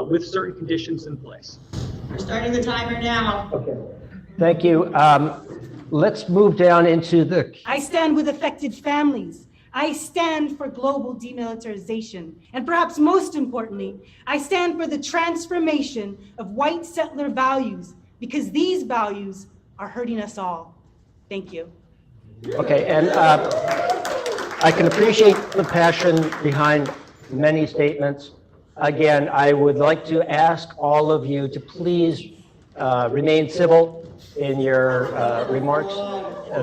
with certain conditions in place. We're starting the timer now. Okay. Thank you. Let's move down into the... I stand with affected families. I stand for global demilitarization. And perhaps most importantly, I stand for the transformation of white settler values, because these values are hurting us all. Thank you. Okay, and I can appreciate the passion behind many statements. Again, I would like to ask all of you to please remain civil in your remarks.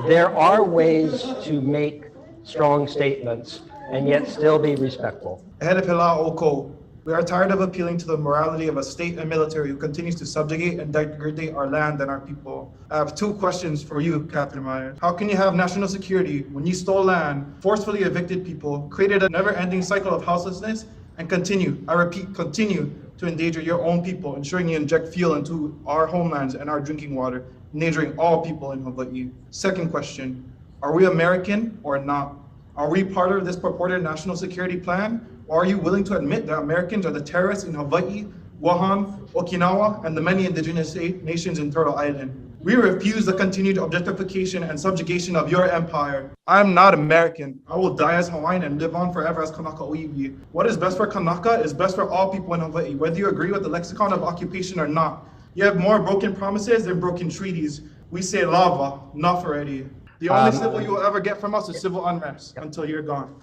There are ways to make strong statements and yet still be respectful. We are tired of appealing to the morality of a state and military who continues to subjugate and degrade our land and our people. I have two questions for you, Captain Meyer. How can you have national security when you stole land, forcefully evicted people, created a never-ending cycle of houselessness, and continue, I repeat, continue to endanger your own people, ensuring you inject fuel into our homelands and our drinking water, endangering all people in Hawaii? Second question, are we American or not? Are we part of this purported national security plan? Or are you willing to admit that Americans are the terrorists in Hawaii, Guam, Okinawa, and the many indigenous nations in Turtle Island? We refuse the continued objectification and subjugation of your empire. I am not American. I will die as Hawaiian and live on forever as Kanaka Oiwi. What is best for Kanaka is best for all people in Hawaii, whether you agree with the lexicon of occupation or not. You have more broken promises than broken treaties. We say lava, not already. The only civil you will ever get from us is civil unrest until you're gone.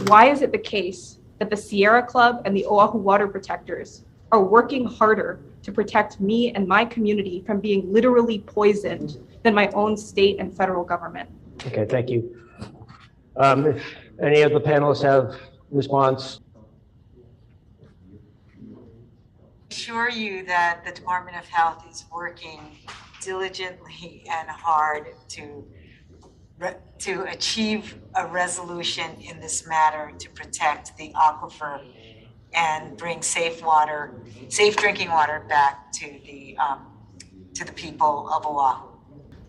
Why is it the case that the Sierra Club and the Oahu Water Protectors are working harder to protect me and my community from being literally poisoned than my own state and federal government? Okay, thank you. If any of the panelists have response? Assure you that the Department of Health is working diligently and hard to achieve a resolution in this matter to protect the aquifer and bring safe drinking water back to the people of Oahu.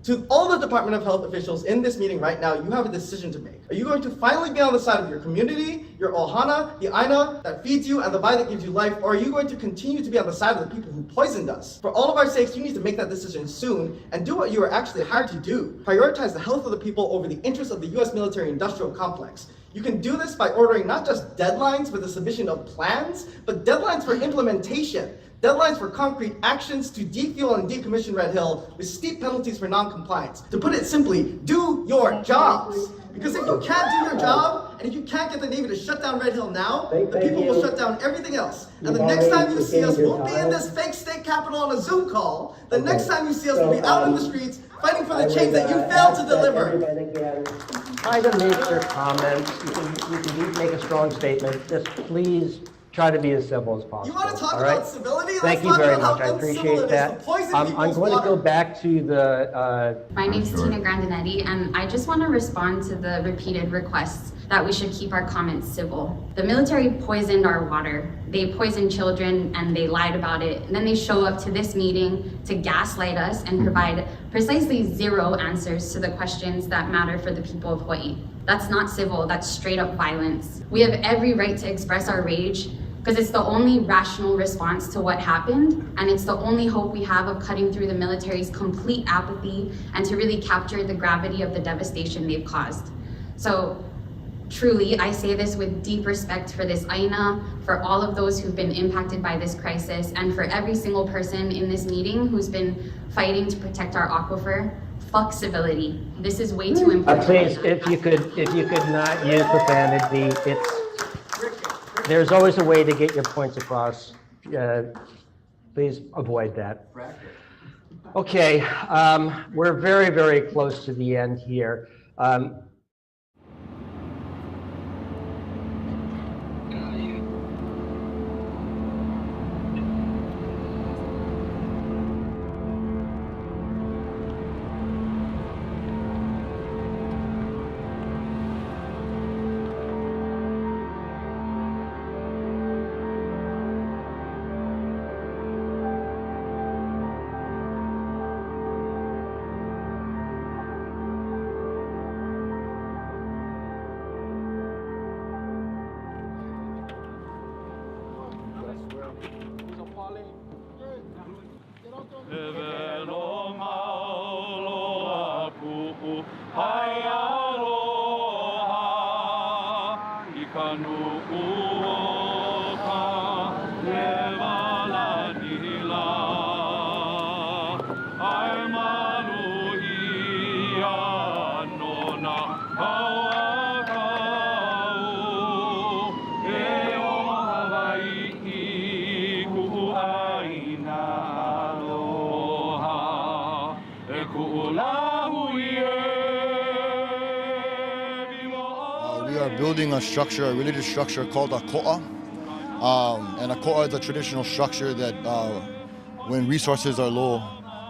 To all the Department of Health officials in this meeting right now, you have a decision to make. Are you going to finally be on the side of your community, your ohana, the aina that feeds you, and the vai that gives you life, or are you going to continue to be on the side of the people who poisoned us? For all of our sakes, you need to make that decision soon and do what you are actually hired to do. Prioritize the health of the people over the interests of the U.S. military-industrial complex. You can do this by ordering not just deadlines for the submission of plans, but deadlines for implementation. Deadlines for concrete actions to defuel and decommission Red Hill with steep penalties for non-compliance. To put it simply, do your jobs. Because if you can't do your job, and if you can't get the Navy to shut down Red Hill now, the people will shut down everything else. And the next time you see us won't be in this fake state capitol on a Zoom call. The next time you see us will be out in the streets fighting for the change that you failed to deliver. Try to make your comments. You can make a strong statement. Just please try to be as civil as possible. You want to talk all right? about civility? Thank you very much. I appreciate that. I'm going to go back to the... My name is Tina Grandinetti, and I just want to respond to the repeated requests that we should keep our comments civil. The military poisoned our water. They poisoned children and they lied about it. And then they show up to this meeting to gaslight us and provide precisely zero answers to the questions that matter for the people of Hawaii. That's not civil, that's straight up violence. We have every right to express our rage because it's the only rational response to what happened, and it's the only hope we have of cutting through the military's complete apathy and to really capture the gravity of the devastation they've caused. So truly, I say this with deep respect for this Aina, for all of those who've been impacted by this crisis, and for every single person in this meeting who's been fighting to protect our aquifer. Fuck civility. This is way too important. Please, if you could not use profanity, there's always a way to get your points across. Please avoid that. Okay, we're very, very close to the end here. Building a structure, a religious structure called a ko'a. And a ko'a is a traditional structure that when resources are low,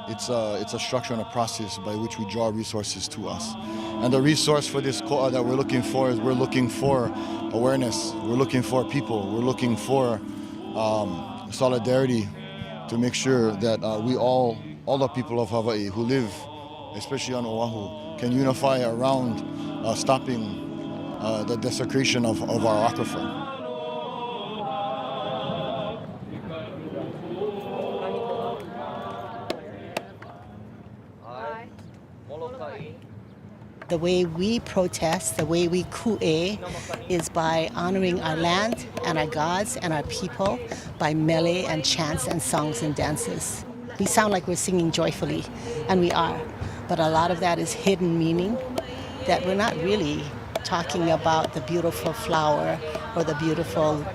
it's a structure and a process by which we draw resources to us. And the resource for this ko'a that we're looking for is we're looking for awareness, we're looking for people, we're looking for solidarity to make sure that we all the people of Hawaii who live, especially on Oahu, can unify around stopping the desecration of our aquifer. The way we protest, the way we ku'e, is by honoring our land and our gods and our people by mele and chants and songs and dances. We sound like we're singing joyfully, and we are, but a lot of that is hidden meaning that we're not really talking about the beautiful flower or the beautiful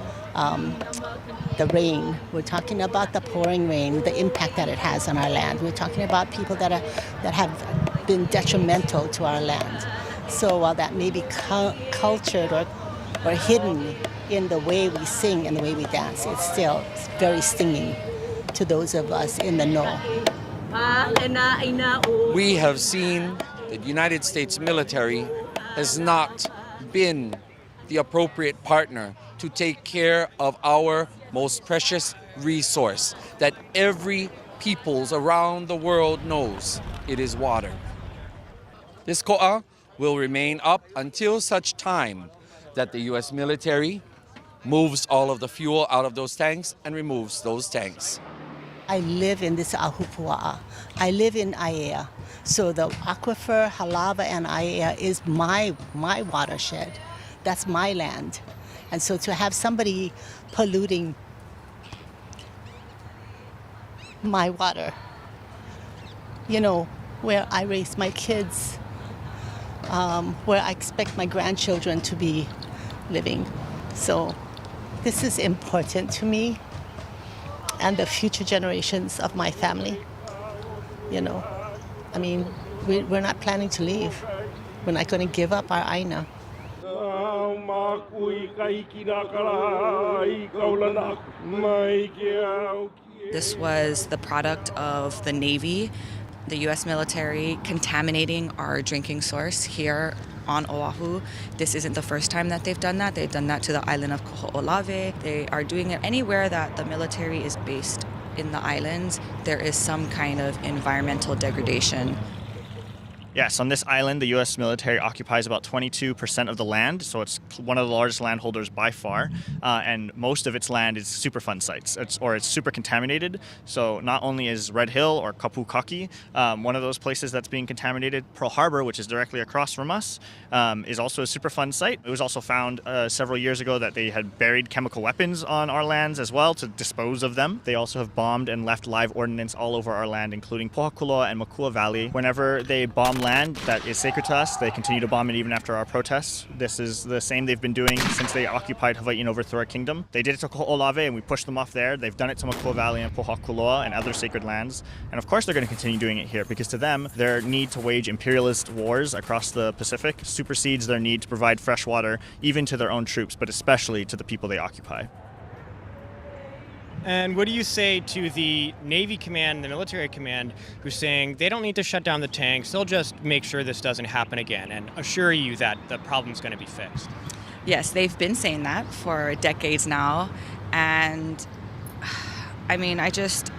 the rain. We're talking about the pouring rain, the impact that it has on our land. We're talking about people that have been detrimental to our land. So while that may be cultured or hidden in the way we sing and the way we dance, it's still very stinging to those of us in the know. We have seen the United States military has not been the appropriate partner to take care of our most precious resource that every peoples around the world knows. It is water. This ko'a will remain up until such time that the U.S. military moves all of the fuel out of those tanks and removes those tanks. I live in this ahupua'a. I live in Aiea. So the aquifer, Halava, and Aiea is my watershed. That's my land. And so to have somebody polluting my water, you know, where I raise my kids, where I expect my grandchildren to be living. So this is important to me and the future generations of my family. You know, I mean, we're not planning to leave. We're not going to give up our Aina. This was the product of the Navy, the U.S. military contaminating our drinking source here on Oahu. This isn't the first time that they've done that. They've done that to the island of Koho'olave. They are doing it anywhere that the military is based in the islands. There is some kind of environmental degradation. Yes, on this island, the U.S. military occupies about 22% of the land, so it's one of the largest landholders by far, and most of its land is Superfund sites, it's super contaminated. So not only is Red Hill or Kapukaki one of those places that's being contaminated, Pearl Harbor, which is directly across from us, is also a Superfund site. It was also found several years ago that they had buried chemical weapons on our lands as well to dispose of them. They also have bombed and left live ordnance all over our land, including Pohakuloa and Makua Valley. Whenever they bomb land that is sacred to us, they continue to bomb it even after our protests. This is the same they've been doing since they occupied Hawaii and overthrew our kingdom. They did it to Koho'olave and we pushed them off there. They've done it to Makua Valley and Pohakuloa and other sacred lands. And of course they're going to continue doing it here, because to them, their need to wage imperialist wars across the Pacific supersedes their need to provide fresh water, even to their own troops, but especially to the people they occupy. And what do you say to the Navy command, the military command, who's saying they don't need to shut down the tanks, they'll just make sure this doesn't happen again and assure you that the problem's going to be fixed? Yes, they've been saying that for decades now. And I mean, at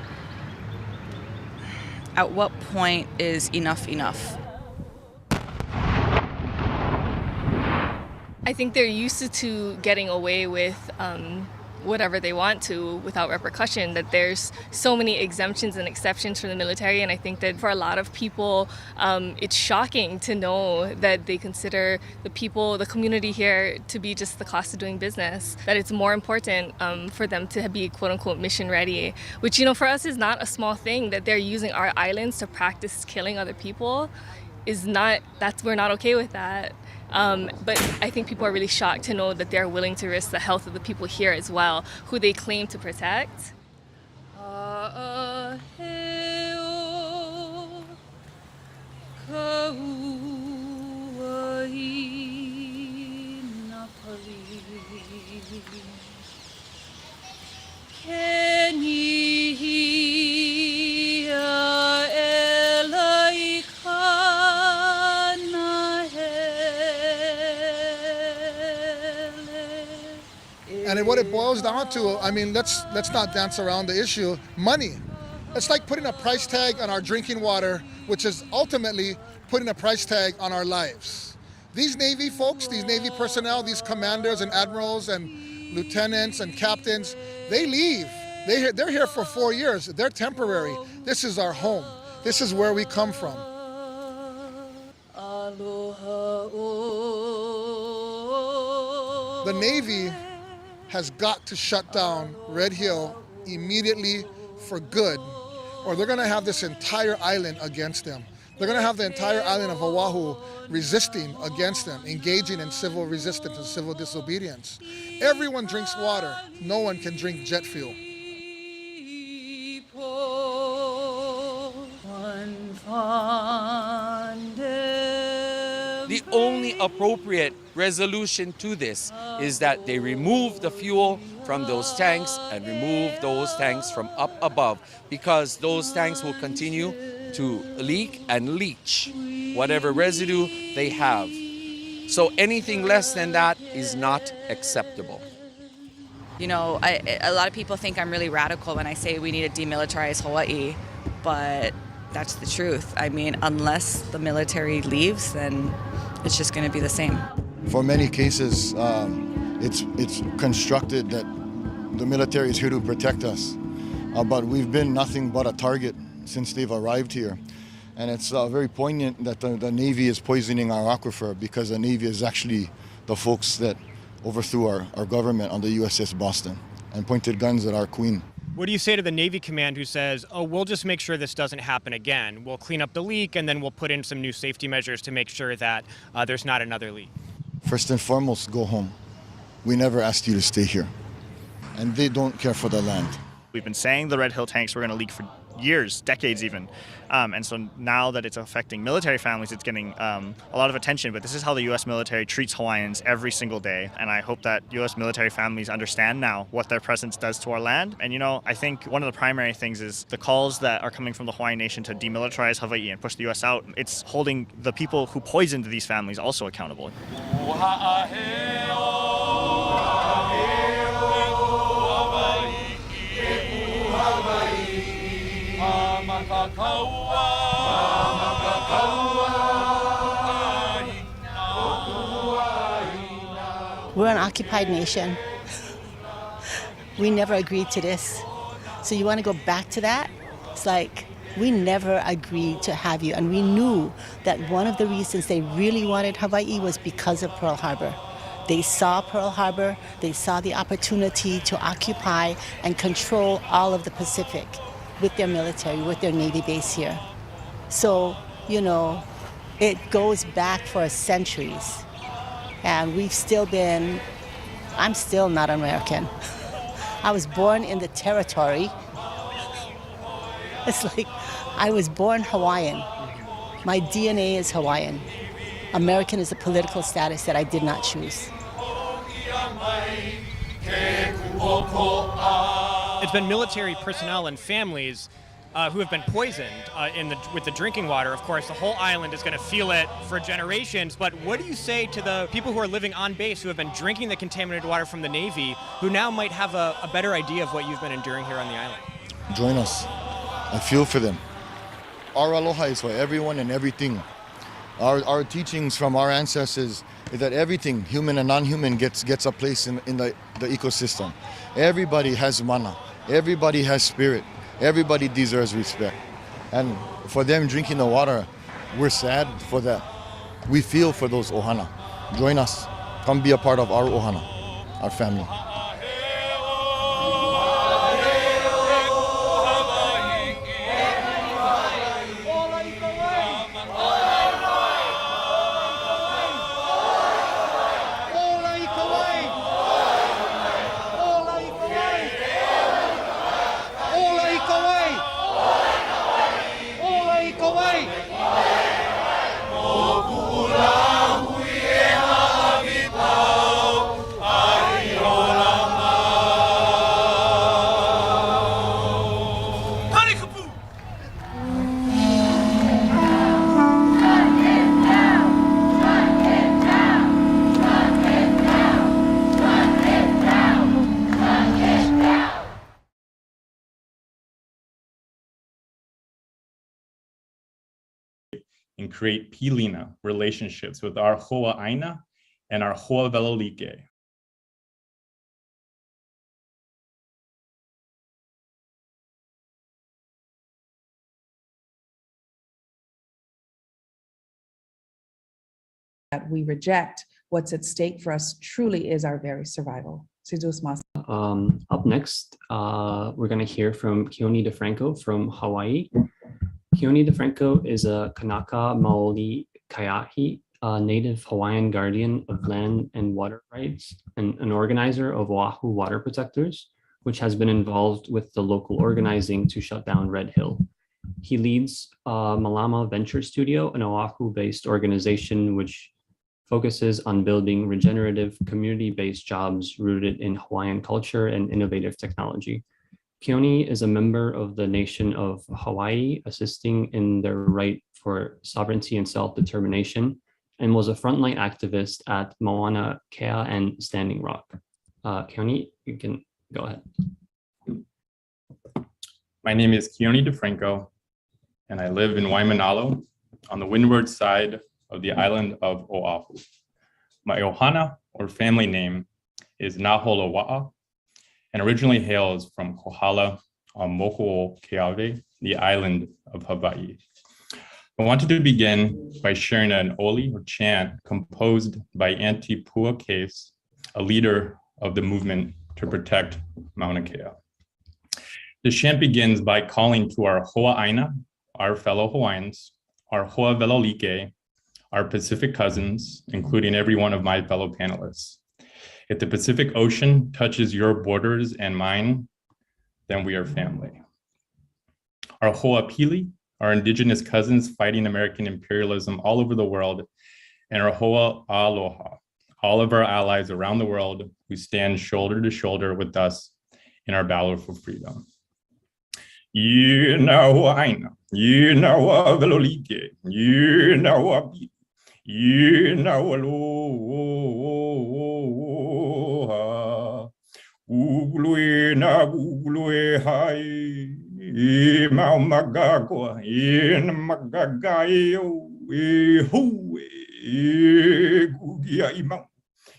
what point is enough enough? I think they're used to getting away with whatever they want to without repercussion, that there's so many exemptions and exceptions for the military, and I think that for a lot of people it's shocking to know that they consider the people, the community here, to be just the cost of doing business, that it's more important for them to be quote-unquote mission ready, which, you know, for us is not a small thing. That they're using our islands to practice killing other people we're not okay with that. But I think people are really shocked to know that they're willing to risk the health of the people here as well, who they claim to protect. And what it boils down to, I mean, let's not dance around the issue. Money. It's like putting a price tag on our drinking water, which is ultimately putting a price tag on our lives. These Navy folks, these Navy personnel, these commanders and admirals and lieutenants and captains, they leave. They're here for 4 years. They're temporary. This is our home. This is where we come from. The Navy has got to shut down Red Hill immediately for good, or they're going to have this entire island against them. They're going to have the entire island of Oahu resisting against them, engaging in civil resistance and civil disobedience. Everyone drinks water. No one can drink jet fuel. The only appropriate resolution to this is that they remove the fuel from those tanks and remove those tanks from up above, because those tanks will continue to leak and leach whatever residue they have. So anything less than that is not acceptable. You know, a lot of people think I'm really radical when I say we need to demilitarize Hawaii, but that's the truth. I mean, unless the military leaves, then it's just going to be the same. For many cases, it's constructed that the military is here to protect us, but we've been nothing but a target since they've arrived here. And it's very poignant that the Navy is poisoning our aquifer, because the Navy is actually the folks that overthrew our government on the USS Boston and pointed guns at our queen. What do you say to the Navy command who says, oh, we'll just make sure this doesn't happen again. We'll clean up the leak and then we'll put in some new safety measures to make sure that there's not another leak? First and foremost, go home. We never asked you to stay here. And they don't care for the land. We've been saying the Red Hill tanks were going to leak for years, decades even. And so now that it's affecting military families, it's getting a lot of attention. But this is how the U.S. military treats Hawaiians every single day. And I hope that U.S. military families understand now what their presence does to our land. And, I think one of the primary things is the calls that are coming from the Hawaiian Nation to demilitarize Hawaii and push the U.S. out. It's holding the people who poisoned these families also accountable. We're an occupied nation. We never agreed to this. So you want to go back to that? It's like, we never agreed to have you. And we knew that one of the reasons they really wanted Hawaii was because of Pearl Harbor. They saw Pearl Harbor, they saw the opportunity to occupy and control all of the Pacific with their military, with their Navy base here. So, it goes back for centuries. And we've still been, I'm still not American. I was born in the territory. It's like, I was born Hawaiian. My DNA is Hawaiian. American is a political status that I did not choose. It's been military personnel and families who have been poisoned with the drinking water. Of course, the whole island is going to feel it for generations. But what do you say to the people who are living on base who have been drinking the contaminated water from the Navy, who now might have a better idea of what you've been enduring here on the island? Join us. I feel for them. Our aloha is for everyone and everything. Our teachings from our ancestors is that everything, human and non-human, gets a place in the ecosystem. Everybody has mana. Everybody has spirit. Everybody deserves respect. And for them drinking the water, we're sad for that. We feel for those ohana. Join us. Come be a part of our ohana, our family. And create pilina relationships with our hoa aina and our hoa velalike. That we reject what's at stake for us truly is our very survival. Up next, we're going to hear from Keone DeFranco from Hawaii. Keone DeFranco is a Kanaka Maoli Kaiahi, a native Hawaiian guardian of land and water rights, and an organizer of Oahu Water Protectors, which has been involved with the local organizing to shut down Red Hill. He leads Malama Venture Studio, an Oahu-based organization which focuses on building regenerative community-based jobs rooted in Hawaiian culture and innovative technology. Keone is a member of the Nation of Hawaii, assisting in their right for sovereignty and self-determination, and was a frontline activist at Mauna Kea and Standing Rock. Keone, you can go ahead. My name is Keone DeFranco, and I live in Waimanalo on the windward side of the island of Oahu. My ohana, or family name, is Naholowa'a, and originally hails from Kohala on Mokuo Keawe, the island of Hawaii. I wanted to begin by sharing an oli or chant composed by Auntie Pua Case, a leader of the movement to protect Mauna Kea. The chant begins by calling to our hoa aina, our fellow Hawaiians, our hoa velalike, our Pacific cousins, including every one of my fellow panelists. If the Pacific Ocean touches your borders and mine, then we are family. Our Ho'opili, our indigenous cousins fighting American imperialism all over the world, and our Ho'aloha, all of our allies around the world who stand shoulder to shoulder with us in our battle for freedom. You know I know, you know Velolike, you know you know Aloha, Ugulue na Ugulue hai, Mau Magagua, in Magagayo, Hue, Gugia Imau,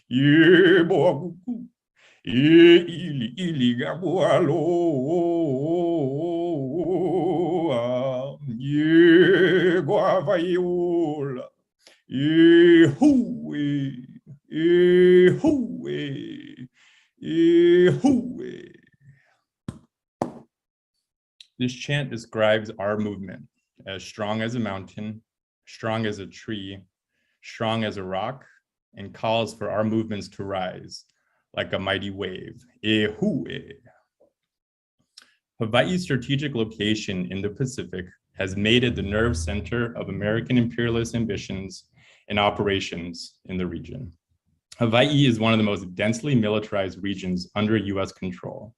Ye Boaguku, Ili Ili Gabualo, Ye Guavaiola, Hue, Hue, Hue. This chant describes our movement as strong as a mountain, strong as a tree, strong as a rock, and calls for our movements to rise like a mighty wave. Hawaii's strategic location in the Pacific has made it the nerve center of American imperialist ambitions and operations in the region. Hawaii is one of the most densely militarized regions under US control.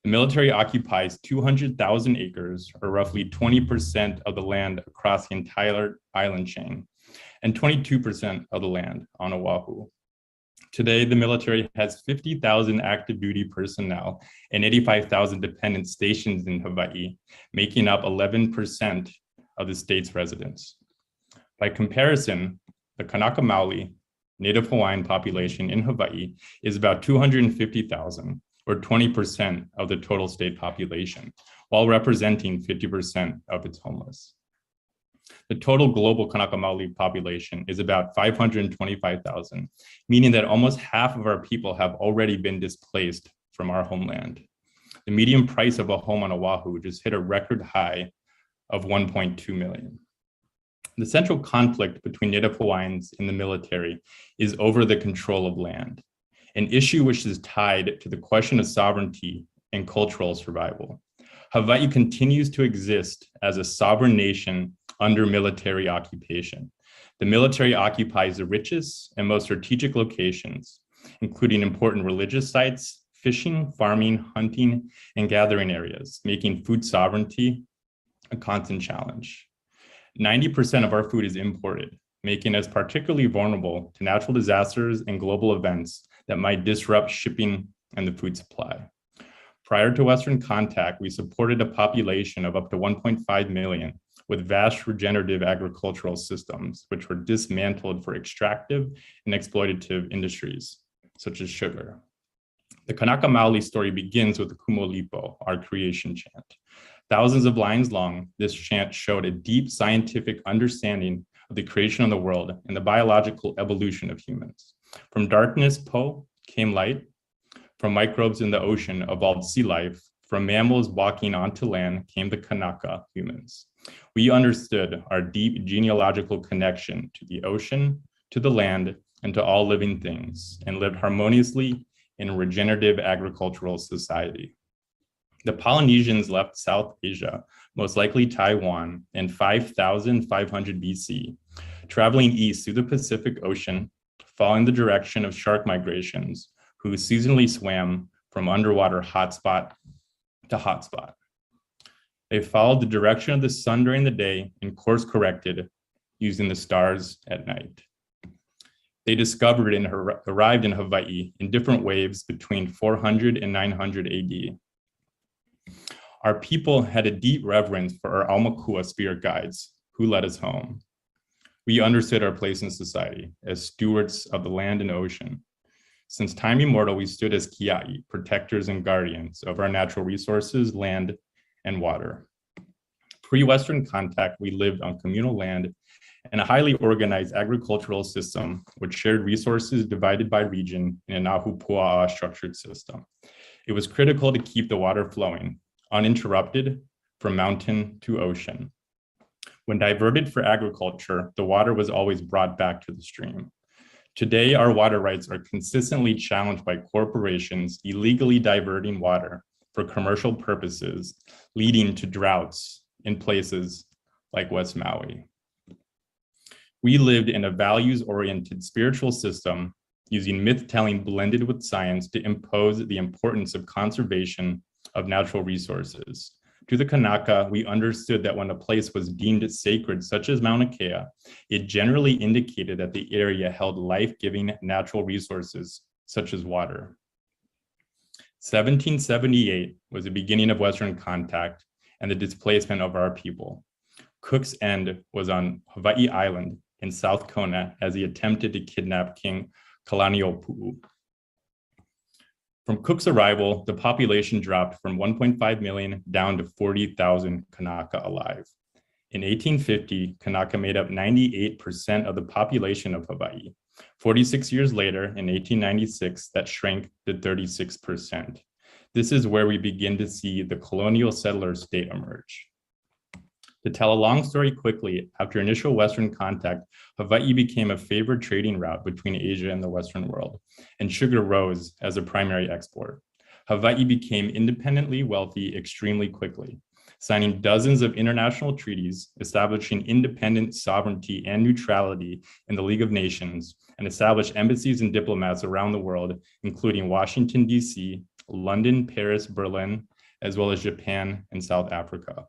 The military occupies 200,000 acres, or roughly 20% of the land across the entire island chain, and 22% of the land on Oahu. Today, the military has 50,000 active duty personnel and 85,000 dependents stationed in Hawaii, making up 11% of the state's residents. By comparison, the Kanaka Maoli, Native Hawaiian population in Hawaii is about 250,000, or 20% of the total state population, while representing 50% of its homeless. The total global Kanaka Maoli population is about 525,000, meaning that almost half of our people have already been displaced from our homeland. The median price of a home on Oahu just hit a record high of 1.2 million. The central conflict between Native Hawaiians and the military is over the control of land, an issue which is tied to the question of sovereignty and cultural survival. Hawaii continues to exist as a sovereign nation under military occupation. The military occupies the richest and most strategic locations, including important religious sites, fishing, farming, hunting, and gathering areas, making food sovereignty a constant challenge. 90% of our food is imported, making us particularly vulnerable to natural disasters and global events that might disrupt shipping and the food supply. Prior to Western contact, we supported a population of up to 1.5 million with vast regenerative agricultural systems, which were dismantled for extractive and exploitative industries, such as sugar. The Kanaka Maoli story begins with the Kumolipo, our creation chant. Thousands of lines long, this chant showed a deep scientific understanding of the creation of the world and the biological evolution of humans. From darkness, Po, came light. From microbes in the ocean evolved sea life. From mammals walking onto land came the Kanaka humans. We understood our deep genealogical connection to the ocean, to the land, and to all living things, and lived harmoniously in a regenerative agricultural society. The Polynesians left South Asia, most likely Taiwan, in 5,500 BC, traveling east through the Pacific Ocean, following the direction of shark migrations, who seasonally swam from underwater hotspot to hotspot. They followed the direction of the sun during the day and course corrected using the stars at night. They discovered and arrived in Hawaii in different waves between 400 and 900 AD. Our people had a deep reverence for our Aumakua spirit guides who led us home. We understood our place in society as stewards of the land and ocean. Since time immemorial, we stood as kia'i, protectors and guardians of our natural resources, land, and water. Pre-Western contact, we lived on communal land and a highly organized agricultural system which shared resources divided by region in an ahupua'a structured system. It was critical to keep the water flowing, uninterrupted from mountain to ocean. When diverted for agriculture, the water was always brought back to the stream. Today, our water rights are consistently challenged by corporations illegally diverting water for commercial purposes, leading to droughts in places like West Maui. We lived in a values-oriented spiritual system using myth-telling blended with science to impose the importance of conservation of natural resources. To the Kanaka, we understood that when a place was deemed sacred, such as Mauna Kea, it generally indicated that the area held life-giving natural resources, such as water. 1778 was the beginning of Western contact and the displacement of our people. Cook's End was on Hawaii Island in South Kona as he attempted to kidnap King Kalaniʻōpuʻu. From Cook's arrival, the population dropped from 1.5 million down to 40,000 Kanaka alive. In 1850, Kanaka made up 98% of the population of Hawaii. 46 years later, in 1896, that shrank to 36%. This is where we begin to see the colonial settler state emerge. To tell a long story quickly, after initial Western contact, Hawaii became a favored trading route between Asia and the Western world, and sugar rose as a primary export. Hawaii became independently wealthy extremely quickly, signing dozens of international treaties, establishing independent sovereignty and neutrality in the League of Nations, and established embassies and diplomats around the world, including Washington, D.C., London, Paris, Berlin, as well as Japan and South Africa.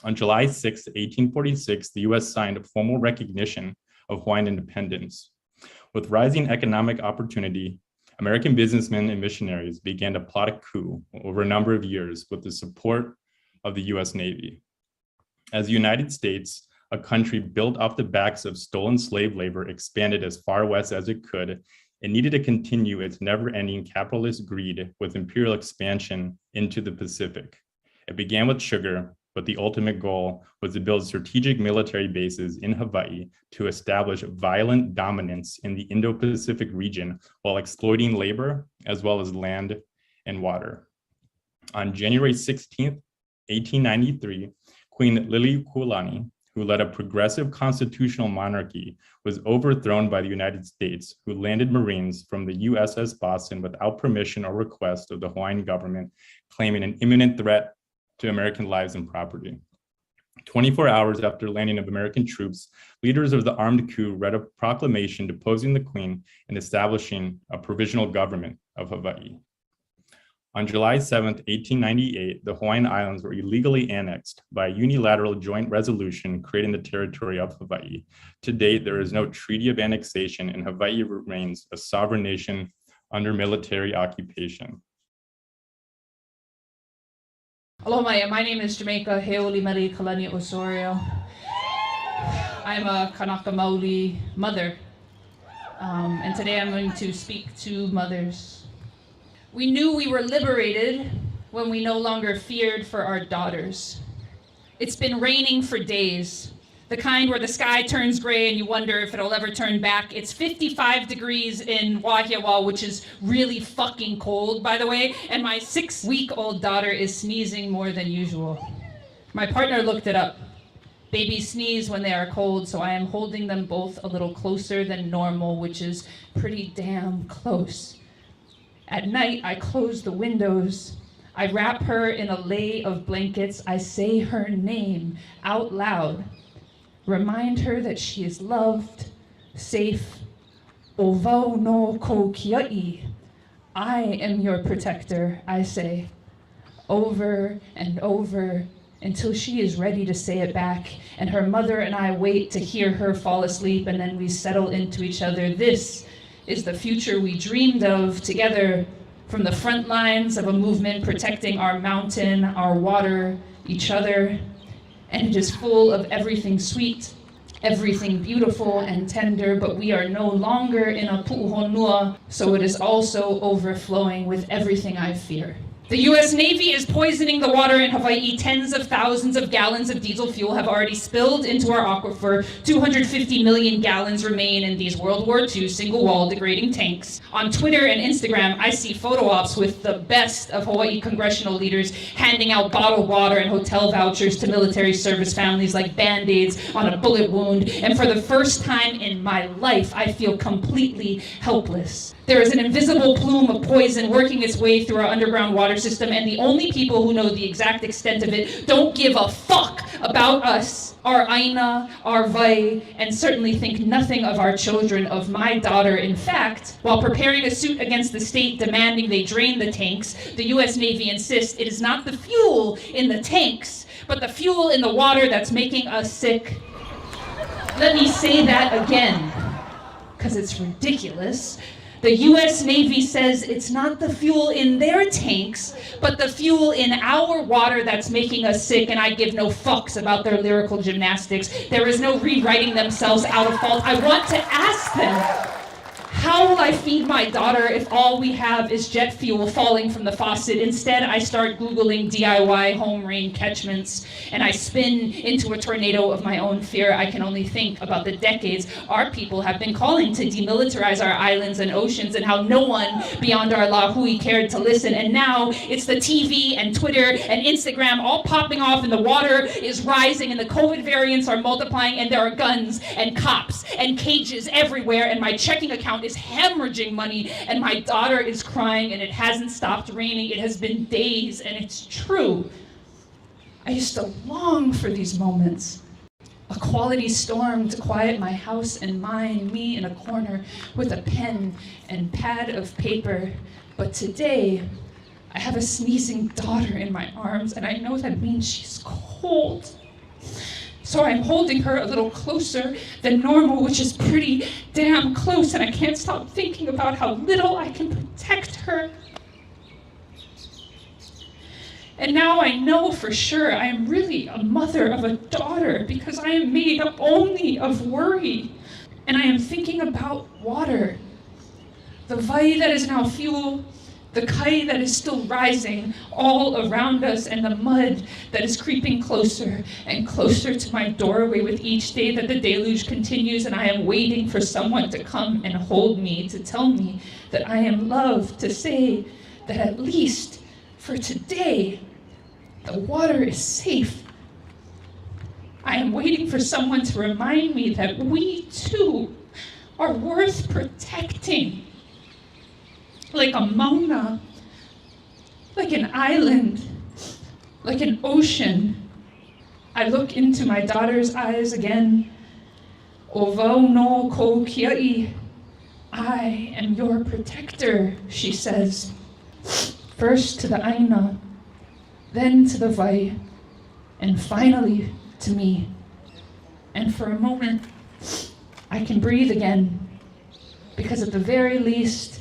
On July 6, 1846, the US signed a formal recognition of Hawaiian independence. With rising economic opportunity, American businessmen and missionaries began to plot a coup over a number of years with the support of the US Navy. As the United States, a country built off the backs of stolen slave labor, expanded as far west as it could, it needed to continue its never-ending capitalist greed with imperial expansion into the Pacific. It began with sugar, but the ultimate goal was to build strategic military bases in Hawaii to establish violent dominance in the Indo-Pacific region while exploiting labor as well as land and water. On January 16th, 1893, Queen Liliuokalani, who led a progressive constitutional monarchy, was overthrown by the United States, who landed Marines from the USS Boston without permission or request of the Hawaiian government, claiming an imminent threat to American lives and property. 24 hours after landing of American troops, leaders of the armed coup read a proclamation deposing the Queen and establishing a provisional government of Hawaii. On July 7, 1898, the Hawaiian Islands were illegally annexed by a unilateral joint resolution creating the territory of Hawaii. To date, there is no treaty of annexation, and Hawaii remains a sovereign nation under military occupation. Aloha, my name is Jamaica Heoli Mari Kalani Osorio. I'm a Kanaka Maoli mother, and today I'm going to speak to mothers. We knew we were liberated when we no longer feared for our daughters. It's been raining for days, the kind where the sky turns gray and you wonder if it'll ever turn back. It's 55 degrees in Wahiawa, which is really fucking cold, by the way, and my 6-week-old daughter is sneezing more than usual. My partner looked it up. Babies sneeze when they are cold, so I am holding them both a little closer than normal, which is pretty damn close. At night, I close the windows. I wrap her in a lei of blankets. I say her name out loud. Remind her that she is loved, safe. Ovau no ko kia'i. I am your protector, I say, over and over until she is ready to say it back, and her mother and I wait to hear her fall asleep, and then we settle into each other. This is the future we dreamed of together, from the front lines of a movement protecting our mountain, our water, each other. And it is full of everything sweet, everything beautiful and tender, but we are no longer in a pu'uhonua, so it is also overflowing with everything I fear. The US Navy is poisoning the water in Hawaii. Tens of thousands of gallons of diesel fuel have already spilled into our aquifer. 250 million gallons remain in these World War II single-wall degrading tanks. On Twitter and Instagram, I see photo ops with the best of Hawaii congressional leaders handing out bottled water and hotel vouchers to military service families like Band-Aids on a bullet wound. And for the first time in my life, I feel completely helpless. There is an invisible plume of poison working its way through our underground water system, and the only people who know the exact extent of it don't give a fuck about us, our aina, our vai, and certainly think nothing of our children, of my daughter. In fact, while preparing a suit against the state demanding they drain the tanks, the US Navy insists it is not the fuel in the tanks, but the fuel in the water that's making us sick. Let me say that again, because it's ridiculous. The US Navy says it's not the fuel in their tanks, but the fuel in our water that's making us sick, and I give no fucks about their lyrical gymnastics. There is no rewriting themselves out of fault. I want to ask them, how will I feed my daughter if all we have is jet fuel falling from the faucet? Instead, I start Googling DIY home rain catchments, and I spin into a tornado of my own fear. I can only think about the decades our people have been calling to demilitarize our islands and oceans, and how no one beyond our lahui cared to listen. And now it's the TV and Twitter and Instagram all popping off, and the water is rising, and the COVID variants are multiplying, and there are guns and cops and cages everywhere, and my checking account is hemorrhaging money, and my daughter is crying, and it hasn't stopped raining. It has been days, and it's true. I used to long for these moments. A quality storm to quiet my house and mine, me in a corner with a pen and pad of paper. But today, I have a sneezing daughter in my arms, and I know that means she's cold. So I'm holding her a little closer than normal, which is pretty damn close, and I can't stop thinking about how little I can protect her. And now I know for sure I am really a mother of a daughter, because I am made up only of worry. And I am thinking about water, the vai that is now fuel, the kai that is still rising all around us, and the mud that is creeping closer and closer to my doorway with each day that the deluge continues, and I am waiting for someone to come and hold me, to tell me that I am loved, to say that at least for today, the water is safe. I am waiting for someone to remind me that we too are worth protecting. Like a mauna, like an island, like an ocean. I look into my daughter's eyes again. O vau no ko kiai. I am your protector, she says. First to the aina, then to the vai, and finally to me. And for a moment, I can breathe again, because at the very least,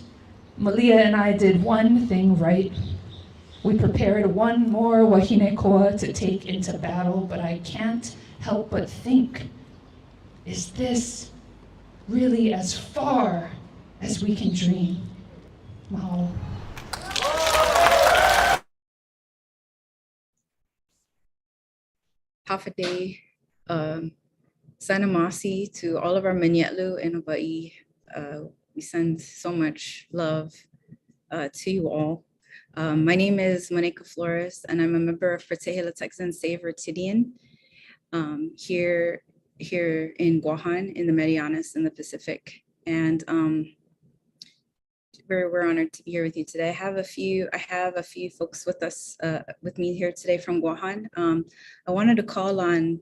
Malia and I did one thing right. We prepared one more wahine koa to take into battle, but I can't help but think, is this really as far as we can dream? Mahalo. Hafa Sanamasi to all of our Manyetlu in Hawaii. We send so much love to you all. My name is Monica Flores, and I'm a member of Pratehila Texan Savor Tidian here in Guam, in the Marianas in the Pacific. And we're honored to be here with you today. I have a few folks with us, with me here today from Guam. I wanted to call on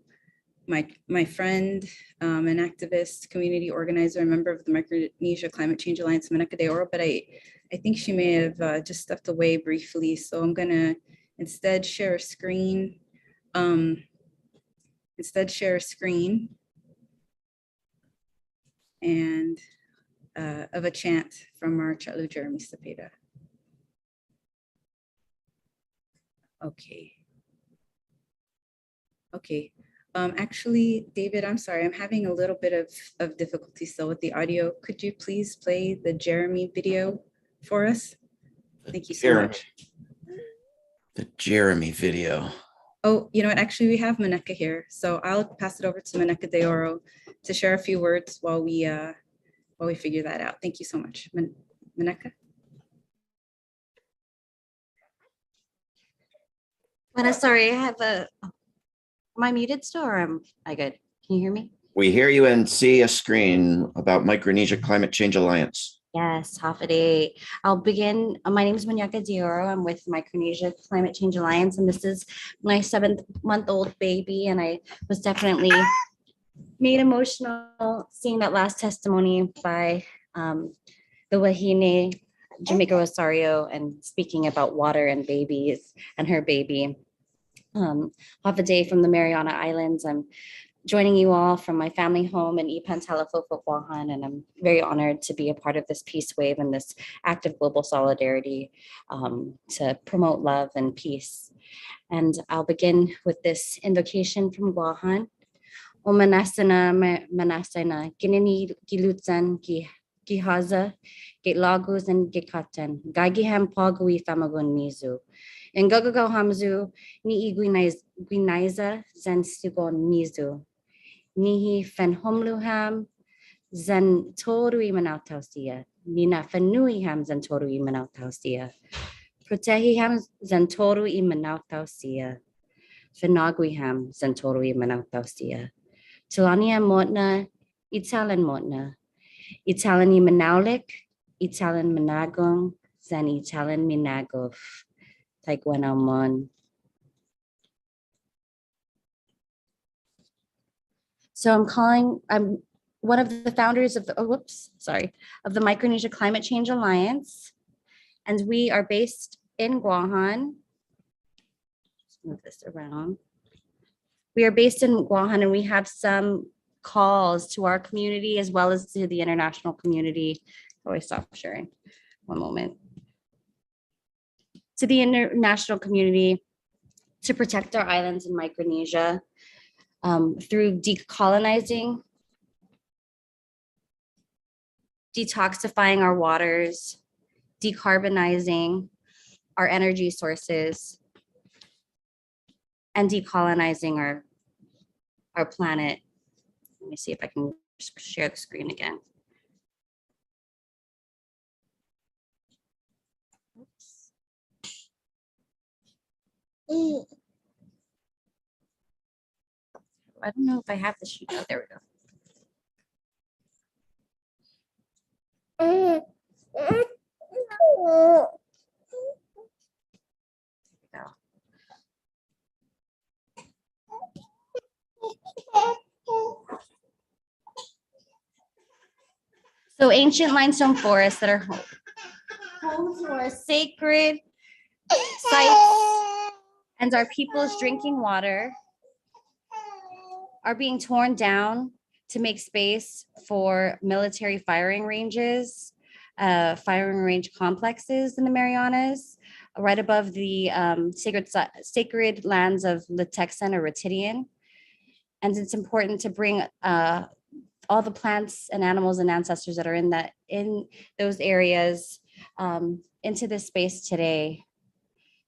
my friend, an activist, community organizer, a member of the Micronesia Climate Change Alliance, Maneka de Oro, but I think she may have just stepped away briefly. So I'm gonna instead share a screen. And of a chant from our Chatlu Jeremy Cepeda. Okay. Actually, David, I'm sorry, I'm having a little bit of difficulty still with the audio. Could you please play the Jeremy video for us? Thank you so much. The Jeremy video. Oh, you know what? Actually, we have Maneka here, so I'll pass it over to Maneka de Oro to share a few words while we figure that out. Thank you so much, Maneka. Sorry, I have a. Am I muted still, or am I good? Can you hear me? We hear you and see a screen about Micronesia Climate Change Alliance. Yes, half a day. I'll begin. My name is Manyaka Dioro. I'm with Micronesia Climate Change Alliance, and this is my 7-month-old baby. And I was definitely made emotional seeing that last testimony by the Wahine, Jamaica Rosario, and speaking about water and babies and her baby. Half a day from the Mariana Islands. I'm joining you all from my family home in Ipan Talafofo, Guahan, and I'm very honored to be a part of this peace wave and this act of global solidarity to promote love and peace. And I'll begin with this invocation from Guahan. O manasana manasana, ginini gilutsan gihaza, get lagos and gekatan, gagiham pagui famagun mizu. And gagagaw hamzu, ni guinaiza zan sugon mizu. Nihi fen homluham zan torui manautausia. Nina fenui ham zan torui manautausia. Protehi ham zan torui manautausia. Fenagui ham zan torui manautausia. Tilania motna, Italan motna. Italani manaulik, Italan managong, zan Italan minagov. Taigwanamon. So I'm one of the founders of the, of the Micronesia Climate Change Alliance. And we are based in Guahan. Let's move this around. We are based in Guahan, and we have some calls to our community as well as to the international community. Oh, I stopped sharing. One moment. To the international community to protect our islands in Micronesia through decolonizing, detoxifying our waters, decarbonizing our energy sources, and decolonizing our planet. Let me see if I can share the screen again. I don't know if I have the sheet. Oh, there we go. So ancient limestone forests that are home to our sacred sites and our people's drinking water are being torn down to make space for military firing ranges, firing range complexes in the Marianas, right above the sacred lands of Litexan or Retidian. And it's important to bring all the plants and animals and ancestors that are in those areas into this space today,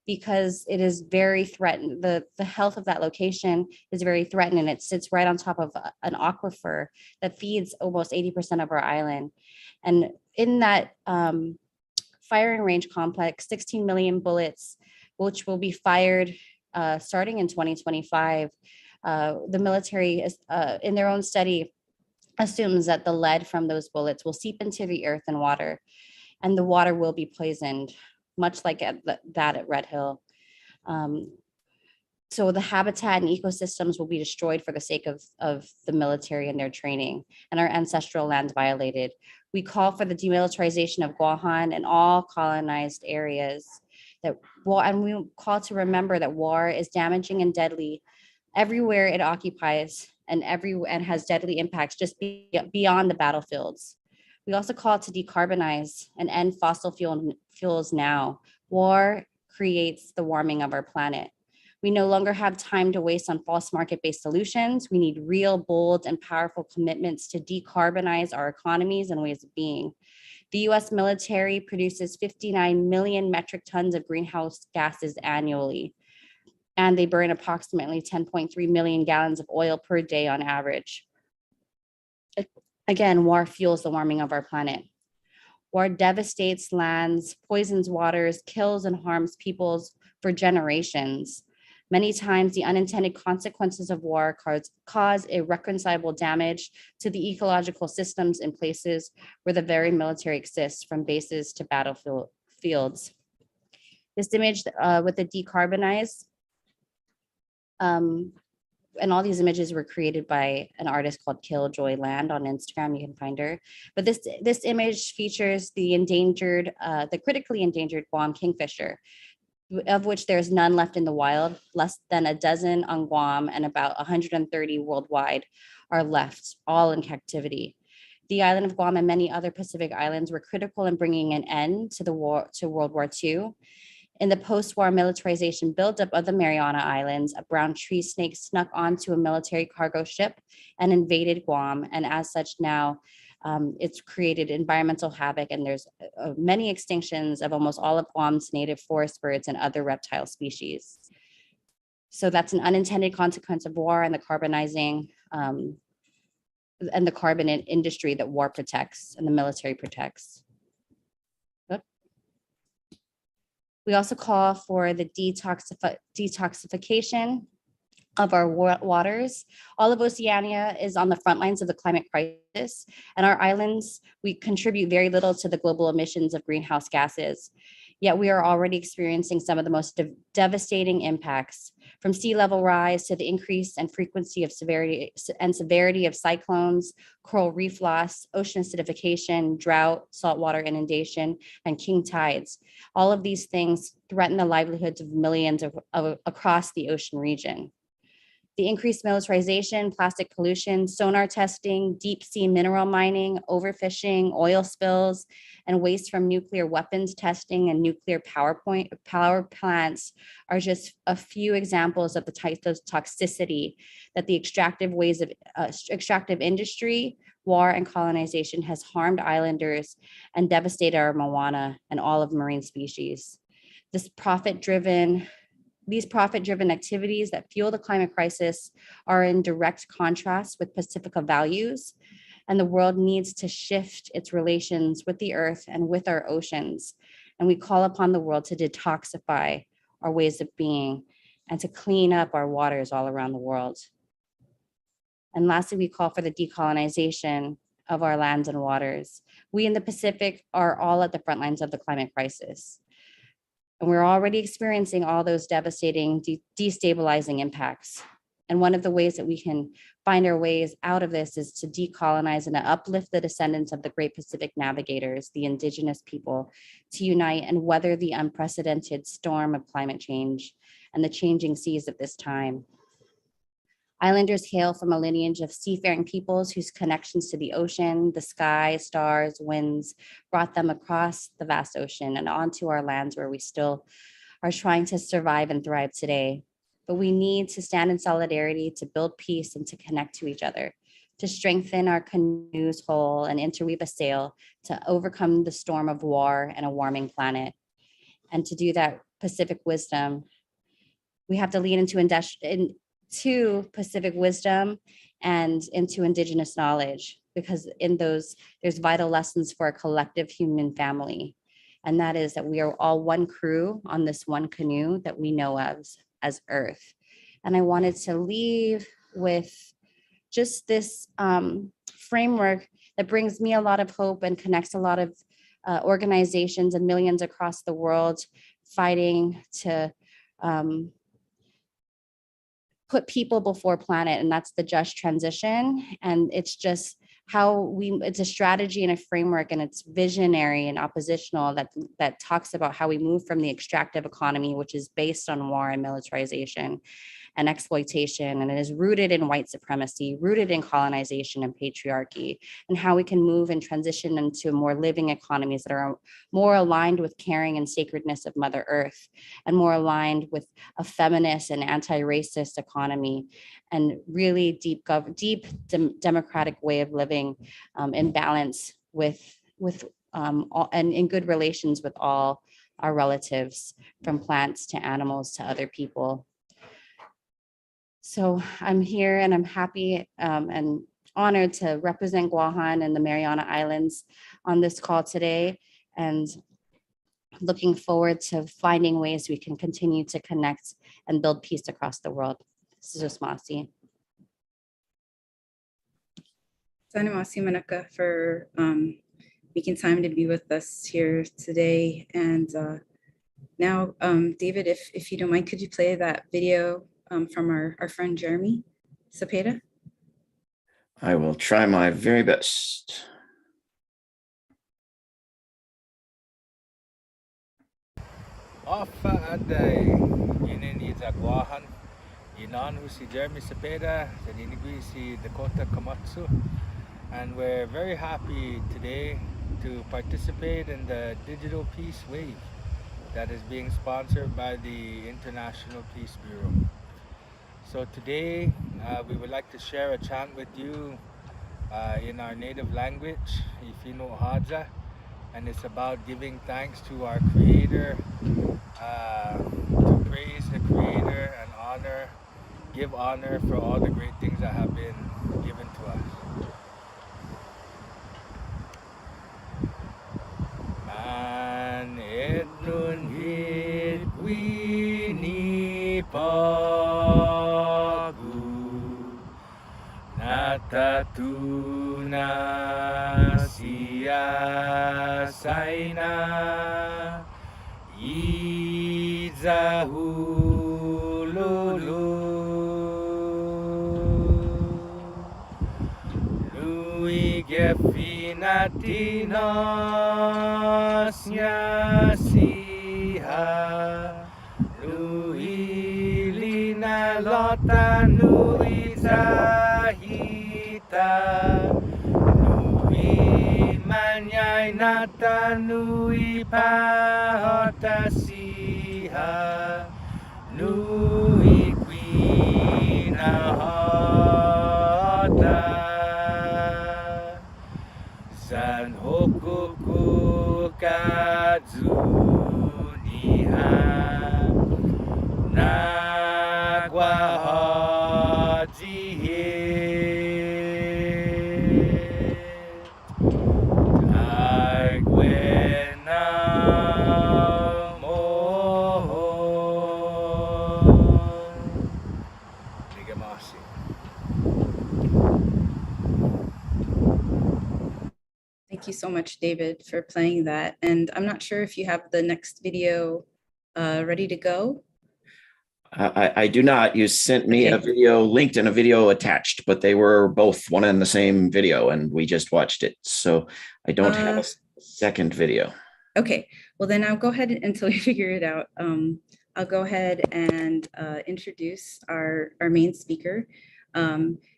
because it is very threatened. The health of that location is very threatened, and it sits right on top of an aquifer that feeds almost 80% of our island. And in that firing range complex, 16 million bullets, which will be fired starting in 2025. The military is, in their own study, assumes that the lead from those bullets will seep into the earth and water, and the water will be poisoned, much like that at Red Hill. So the habitat and ecosystems will be destroyed for the sake of the military and their training, and our ancestral lands violated. We call for the demilitarization of Guahan and all colonized areas. And we call to remember that war is damaging and deadly everywhere it occupies, and has deadly impacts just beyond the battlefields. We also call to decarbonize and end fossil fuels now. War creates the warming of our planet. We no longer have time to waste on false market-based solutions. We need real, bold, and powerful commitments to decarbonize our economies and ways of being. The US military produces 59 million metric tons of greenhouse gases annually, and they burn approximately 10.3 million gallons of oil per day on average. Again, war fuels the warming of our planet. War devastates lands, poisons waters, kills and harms peoples for generations. Many times, the unintended consequences of war cause irreconcilable damage to the ecological systems in places where the very military exists, from bases to battlefields. This image with the decarbonized, and all these images were created by an artist called Killjoy Land on Instagram. You can find her. But this image features the critically endangered Guam kingfisher, of which there's none left in the wild. Less than a dozen on Guam and about 130 worldwide are left, all in captivity. The island of Guam and many other Pacific islands were critical in bringing an end to World War II. In the post-war militarization buildup of the Mariana Islands, a brown tree snake snuck onto a military cargo ship and invaded Guam. And as such now, it's created environmental havoc, and there's many extinctions of almost all of Guam's native forest birds and other reptile species. So that's an unintended consequence of war and the carbonizing and the carbon industry that war protects and the military protects. We also call for the detoxification of our waters. All of Oceania is on the front lines of the climate crisis, and our islands, we contribute very little to the global emissions of greenhouse gases. Yet we are already experiencing some of the most devastating impacts, from sea level rise to the increase and frequency of severity of cyclones, coral reef loss, ocean acidification, drought, saltwater inundation, and king tides. All of these things threaten the livelihoods of millions across the ocean region. The increased militarization, plastic pollution, sonar testing, deep sea mineral mining, overfishing, oil spills, and waste from nuclear weapons testing and nuclear power plants are just a few examples of the types of toxicity that the extractive industry, war, and colonization has harmed islanders and devastated our moana and all of marine species. These profit-driven activities that fuel the climate crisis are in direct contrast with Pacifica values, and the world needs to shift its relations with the earth and with our oceans. And we call upon the world to detoxify our ways of being and to clean up our waters all around the world. And lastly, we call for the decolonization of our lands and waters. We in the Pacific are all at the front lines of the climate crisis. And we're already experiencing all those devastating, destabilizing impacts. And one of the ways that we can find our ways out of this is to decolonize and to uplift the descendants of the great Pacific navigators, the indigenous people, to unite and weather the unprecedented storm of climate change and the changing seas of this time. Islanders hail from a lineage of seafaring peoples whose connections to the ocean, the sky, stars, winds brought them across the vast ocean and onto our lands where we still are trying to survive and thrive today. But we need to stand in solidarity to build peace and to connect to each other, to strengthen our canoes whole and interweave a sail to overcome the storm of war and a warming planet. And to do that Pacific wisdom, we have to lean into Pacific wisdom and into indigenous knowledge, because in those, there's vital lessons for a collective human family. And that is that we are all one crew on this one canoe that we know of as Earth. And I wanted to leave with just this framework that brings me a lot of hope and connects a lot of organizations and millions across the world fighting to put people before planet, and that's the just transition. And it's just it's a strategy and a framework, and it's visionary and oppositional that talks about how we move from the extractive economy, which is based on war and militarization and exploitation, and it is rooted in white supremacy, rooted in colonization and patriarchy, and how we can move and transition into more living economies that are more aligned with caring and sacredness of Mother Earth, and more aligned with a feminist and anti-racist economy, and really deep democratic way of living in balance with and in good relations with all our relatives, from plants to animals to other people. So I'm here and I'm happy and honored to represent Guam and the Mariana Islands on this call today. And looking forward to finding ways we can continue to connect and build peace across the world. This is Osmasi. Sana Masi Manaka for making time to be with us here today. And now, David, if you don't mind, could you play that video from our friend Jeremy Cepeda? I will try my very best. Ofa aday inini Guam, inanu si Jeremy Cepeda, saninigui si Dakota Komatsu, and we're very happy today to participate in the Digital Peace Wave that is being sponsored by the International Peace Bureau. So today we would like to share a chant with you in our native language, Ifino Hadza, and it's about giving thanks to our Creator, to praise the Creator and give honor for all the great things that have been given to us. Man et nun hit we ni pagu natatuna sia saina izahululu lui gefinatina siha lui lina lota lui zahita lui manyai nata lui pahota siha lui quina hota san hokuku kazuniha nagwa hajihe agwena moho nigamasi. Thank you so much, David, for playing that. And I'm not sure if you have the next video ready to go. I do not. You sent me a video linked and a video attached, but they were both one and the same video, and we just watched it. So I don't have a second video. Okay, well then I'll go ahead until we figure it out. I'll go ahead and introduce our main speaker.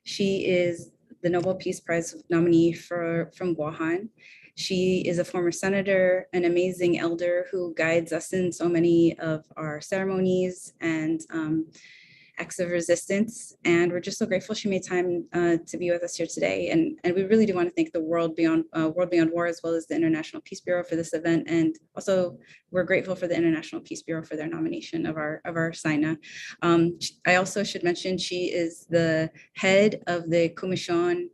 She is the Nobel Peace Prize nominee from Guam. She is a former senator, an amazing elder who guides us in so many of our ceremonies and acts of resistance. And we're just so grateful she made time to be with us here today. And we really do want to thank the World Beyond War, as well as the International Peace Bureau for this event. And also we're grateful for the International Peace Bureau for their nomination of our SINA. I also should mention she is the head of the Commission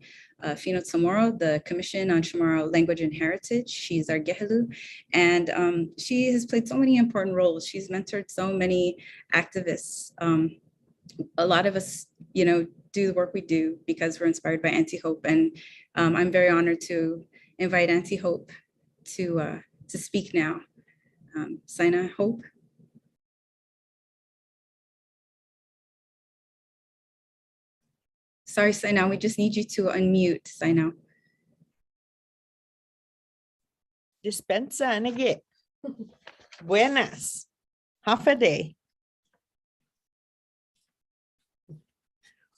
Fino Tomorrow, the Commission on Chamorro Language and Heritage. She's our Gehelu, and she has played so many important roles. She's mentored so many activists. A lot of us, do the work we do because we're inspired by Auntie Hope, and I'm very honored to invite Auntie Hope to speak now. Sina Hope. Sorry, Sina, we just need you to unmute, Sina. Dispensa Anege. Buenas. Half a day.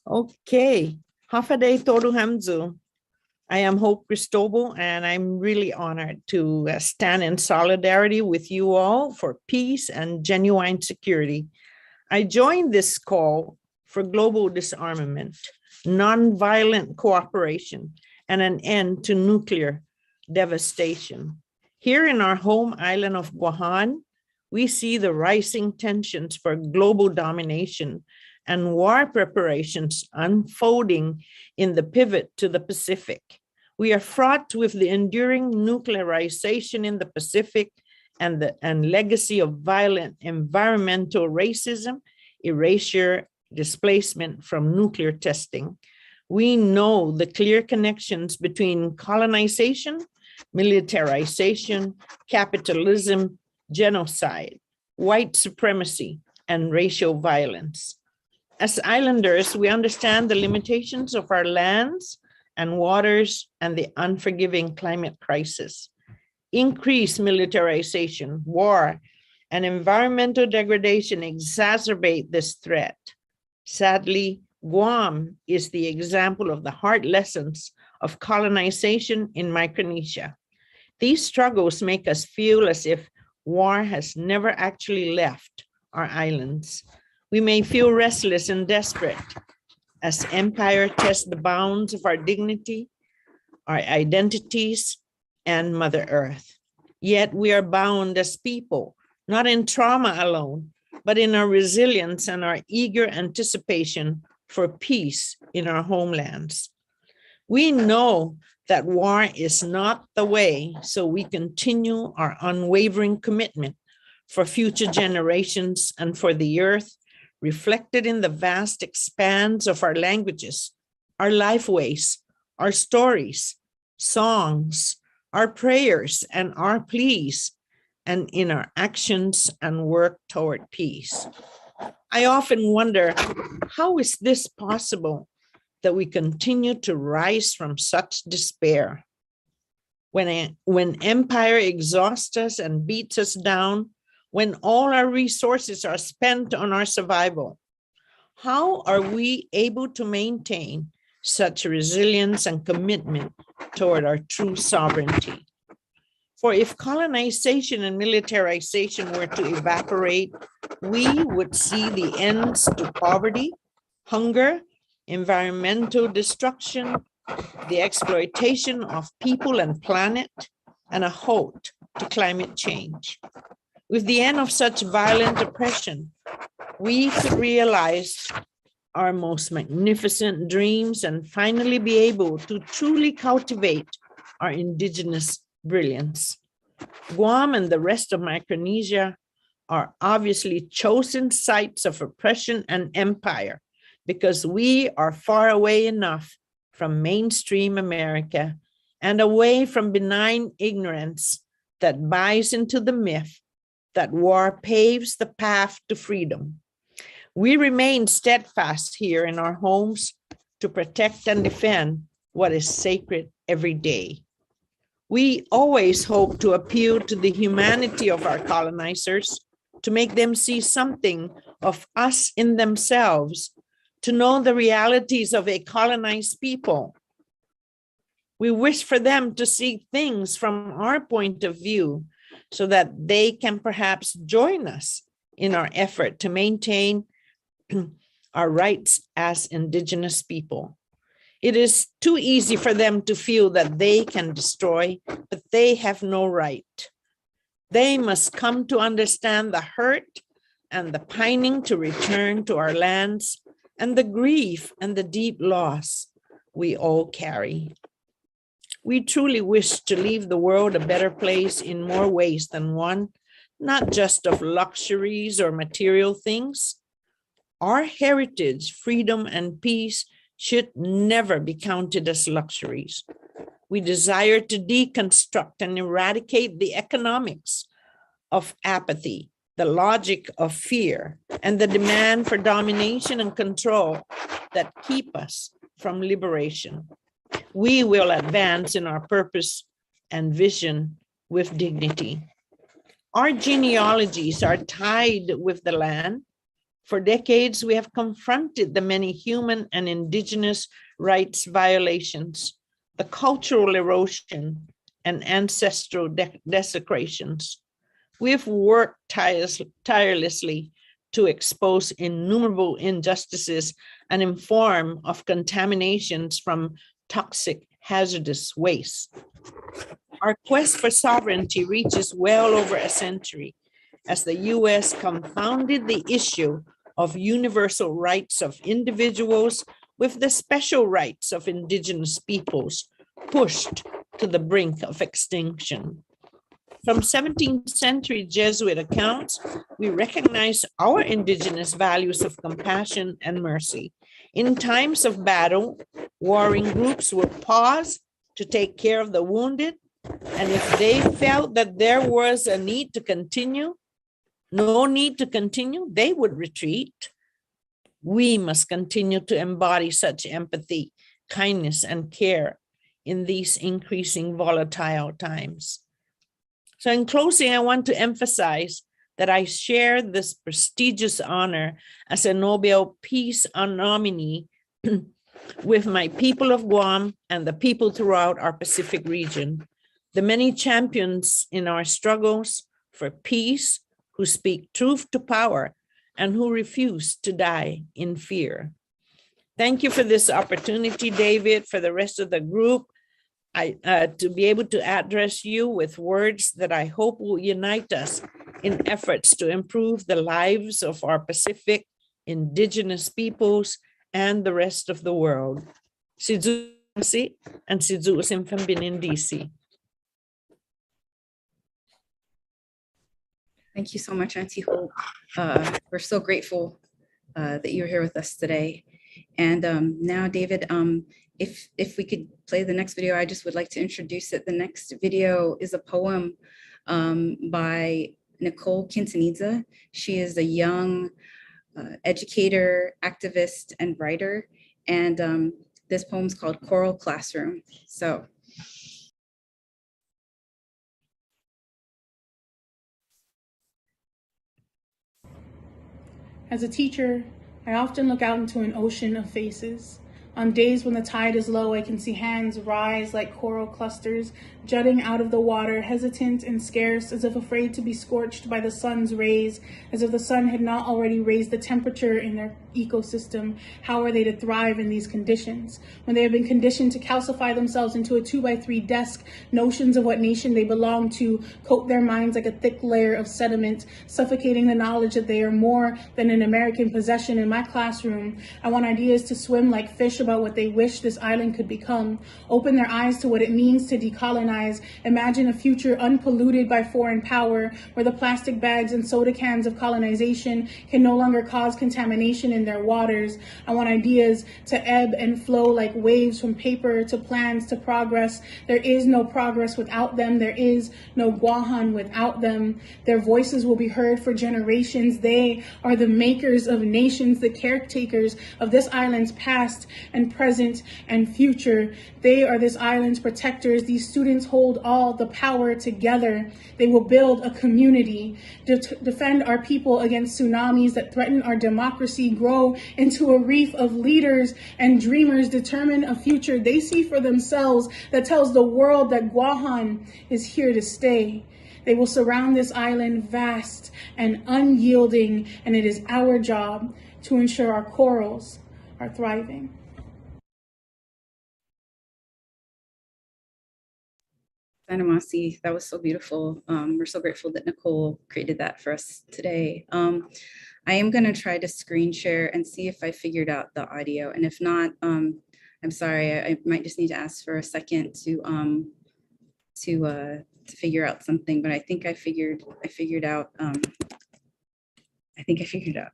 Okay. Half a day Toru Hamzu. I am Hope Cristobal, and I'm really honored to stand in solidarity with you all for peace and genuine security. I joined this call for global disarmament, nonviolent cooperation, and an end to nuclear devastation. Here in our home island of Guam, we see the rising tensions for global domination and war preparations unfolding in the pivot to the Pacific. We are fraught with the enduring nuclearization in the Pacific and legacy of violent environmental racism, erasure, displacement from nuclear testing. We know the clear connections between colonization, militarization, capitalism, genocide, white supremacy, and racial violence. As islanders, we understand the limitations of our lands and waters and the unforgiving climate crisis. Increased militarization, war, and environmental degradation exacerbate this threat. Sadly, Guam is the example of the hard lessons of colonization in Micronesia. These struggles make us feel as if war has never actually left our islands. We may feel restless and desperate as empire tests the bounds of our dignity, our identities, and Mother Earth. Yet we are bound as people, not in trauma alone, but in our resilience and our eager anticipation for peace in our homelands. We know that war is not the way, so we continue our unwavering commitment for future generations and for the earth, reflected in the vast expanse of our languages, our lifeways, our stories, songs, our prayers, and our pleas, and in our actions and work toward peace. I often wonder, how is this possible that we continue to rise from such despair? When empire exhausts us and beats us down, when all our resources are spent on our survival, how are we able to maintain such resilience and commitment toward our true sovereignty? For if colonization and militarization were to evaporate, we would see the ends to poverty, hunger, environmental destruction, the exploitation of people and planet, and a halt to climate change. With the end of such violent oppression, we could realize our most magnificent dreams and finally be able to truly cultivate our indigenous brilliance. Guam and the rest of Micronesia are obviously chosen sites of oppression and empire because we are far away enough from mainstream America and away from benign ignorance that buys into the myth that war paves the path to freedom. We remain steadfast here in our homes to protect and defend what is sacred every day. We always hope to appeal to the humanity of our colonizers, to make them see something of us in themselves, to know the realities of a colonized people. We wish for them to see things from our point of view so that they can perhaps join us in our effort to maintain our rights as Indigenous people. It is too easy for them to feel that they can destroy, but they have no right. They must come to understand the hurt and the pining to return to our lands and the grief and the deep loss we all carry. We truly wish to leave the world a better place in more ways than one, not just of luxuries or material things. Our heritage, freedom, and peace should never be counted as luxuries. We desire to deconstruct and eradicate the economics of apathy, the logic of fear, and the demand for domination and control that keep us from liberation. We will advance in our purpose and vision with dignity. Our genealogies are tied with the land. For decades, we have confronted the many human and indigenous rights violations, the cultural erosion, and ancestral desecrations. We have worked tirelessly to expose innumerable injustices and inform of contaminations from toxic, hazardous waste. Our quest for sovereignty reaches well over a century, as the US confounded the issue of universal rights of individuals with the special rights of indigenous peoples, pushed to the brink of extinction. From 17th century Jesuit accounts, we recognize our indigenous values of compassion and mercy. In times of battle, warring groups would pause to take care of the wounded, and if they felt that there was a need to continue, no need to continue, they would retreat. We must continue to embody such empathy, kindness, and care in these increasing volatile times. So in closing, I want to emphasize that I share this prestigious honor as a Nobel Peace nominee with my people of Guam and the people throughout our Pacific region, the many champions in our struggles for peace who speak truth to power and who refuse to die in fear. Thank you for this opportunity, David, for the rest of the group, to be able to address you with words that I hope will unite us in efforts to improve the lives of our Pacific indigenous peoples and the rest of the world. Sidzusi and Sidzusim from Benin, DC. Thank you so much, Auntie Hope. We're so grateful that you're here with us today. And now, David, if we could play the next video, I just would like to introduce it. The next video is a poem by Nicole Quintanilla. She is a young educator, activist, and writer. And this poem is called Choral Classroom. So. As a teacher, I often look out into an ocean of faces. On days when the tide is low, I can see hands rise like coral clusters, jutting out of the water, hesitant and scarce, as if afraid to be scorched by the sun's rays, as if the sun had not already raised the temperature in their ecosystem. How are they to thrive in these conditions? When they have been conditioned to calcify themselves into a 2x3 desk, notions of what nation they belong to coat their minds like a thick layer of sediment, suffocating the knowledge that they are more than an American possession. In my classroom, I want ideas to swim like fish about what they wish this island could become, open their eyes to what it means to decolonize, imagine a future unpolluted by foreign power, where the plastic bags and soda cans of colonization can no longer cause contamination in their waters. I want ideas to ebb and flow like waves, from paper to plans to progress. There is no progress without them. There is no Guahan without them. Their voices will be heard for generations. They are the makers of nations, the caretakers of this island's past and present and future. They are this island's protectors. These students hold all the power together. They will build a community, defend our people against tsunamis that threaten our democracy, grow into a reef of leaders and dreamers, determine a future they see for themselves that tells the world that Guahan is here to stay. They will surround this island vast and unyielding, and it is our job to ensure our corals are thriving. Sanamasi, that was so beautiful. We're so grateful that Nicole created that for us today. I am going to try to screen share and see if I figured out the audio. And if not, I'm sorry, I might just need to ask for a second to figure out something. But I think I figured out. I think I figured out.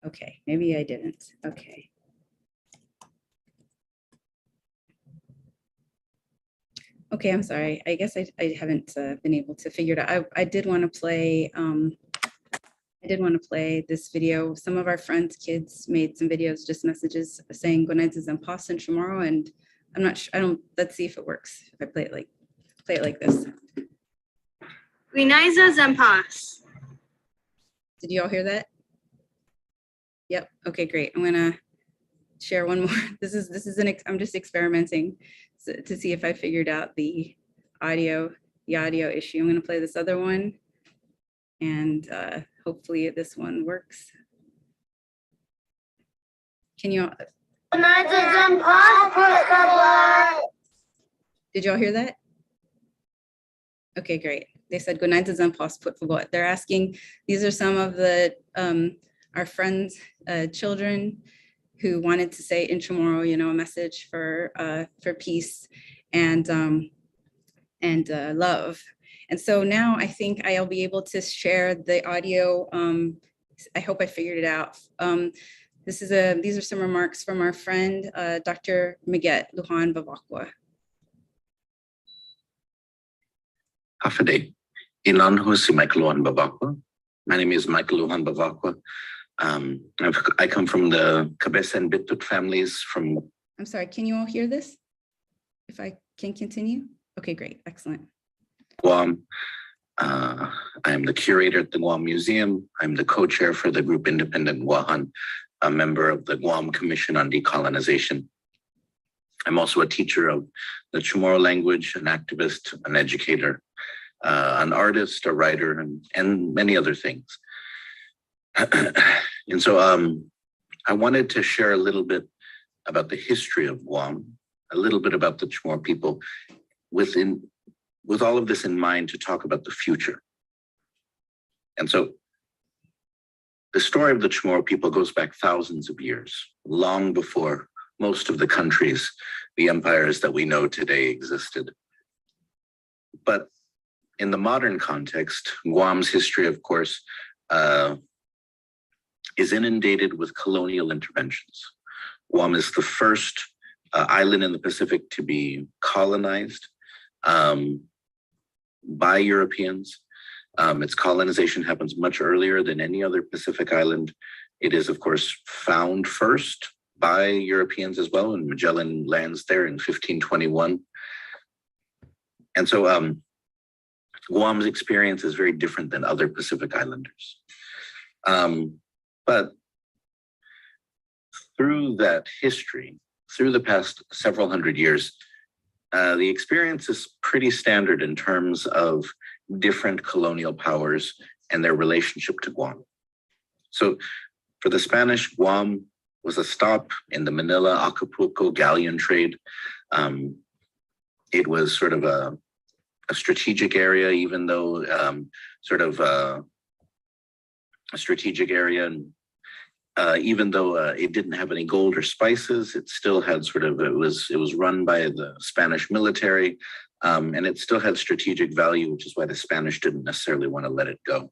Okay, maybe I didn't. Okay. Okay, I'm sorry. I guess I haven't been able to figure it out. I did want to play. I did want to play this video. Some of our friends' kids made some videos, just messages saying "Good night to Zampas" and tomorrow, and I'm not sure. I don't. Let's see if it works. If I play it like this. Good night to Zampas. Did you all hear that? Yep. Okay, great. I'm gonna share one more. This is I'm just experimenting to see if I figured out the audio issue. I'm gonna play this other one, and hopefully this one works. Can you all? Did y'all hear that? Okay, great. They said good night to Zampas put for what? They're asking. These are some of the our friends, children who wanted to say intramural, a message for peace and love. And so now I think I'll be able to share the audio. I hope I figured it out. These are some remarks from our friend, Dr. Miguel Lujan Bavacqua. Hafade. Ilan Husi Michael Lujan Bavacqua. My name is Michael Lujan Bavacqua. I come from the Cabeza and Bitut families from. I'm sorry, can you all hear this? If I can continue? Okay, great, excellent. Guam. I am the curator at the Guam Museum. I'm the co-chair for the group Independent Guahan, a member of the Guam Commission on Decolonization. I'm also a teacher of the Chamorro language, an activist, an educator, an artist, a writer, and many other things. And so I wanted to share a little bit about the history of Guam, a little bit about the Chamorro people, with all of this in mind to talk about the future. And so the story of the Chamorro people goes back thousands of years, long before most of the countries, the empires that we know today existed. But in the modern context, Guam's history, of course, is inundated with colonial interventions. Guam is the first island in the Pacific to be colonized by Europeans. Its colonization happens much earlier than any other Pacific island. It is, of course, found first by Europeans as well, and Magellan lands there in 1521. And so Guam's experience is very different than other Pacific Islanders. But through that history, through the past several hundred years, the experience is pretty standard in terms of different colonial powers and their relationship to Guam. So for the Spanish, Guam was a stop in the Manila-Acapulco galleon trade. It was sort of a strategic area, even though a strategic area, and even though it didn't have any gold or spices, it still had it was run by the Spanish military, and it still had strategic value, which is why the Spanish didn't necessarily want to let it go.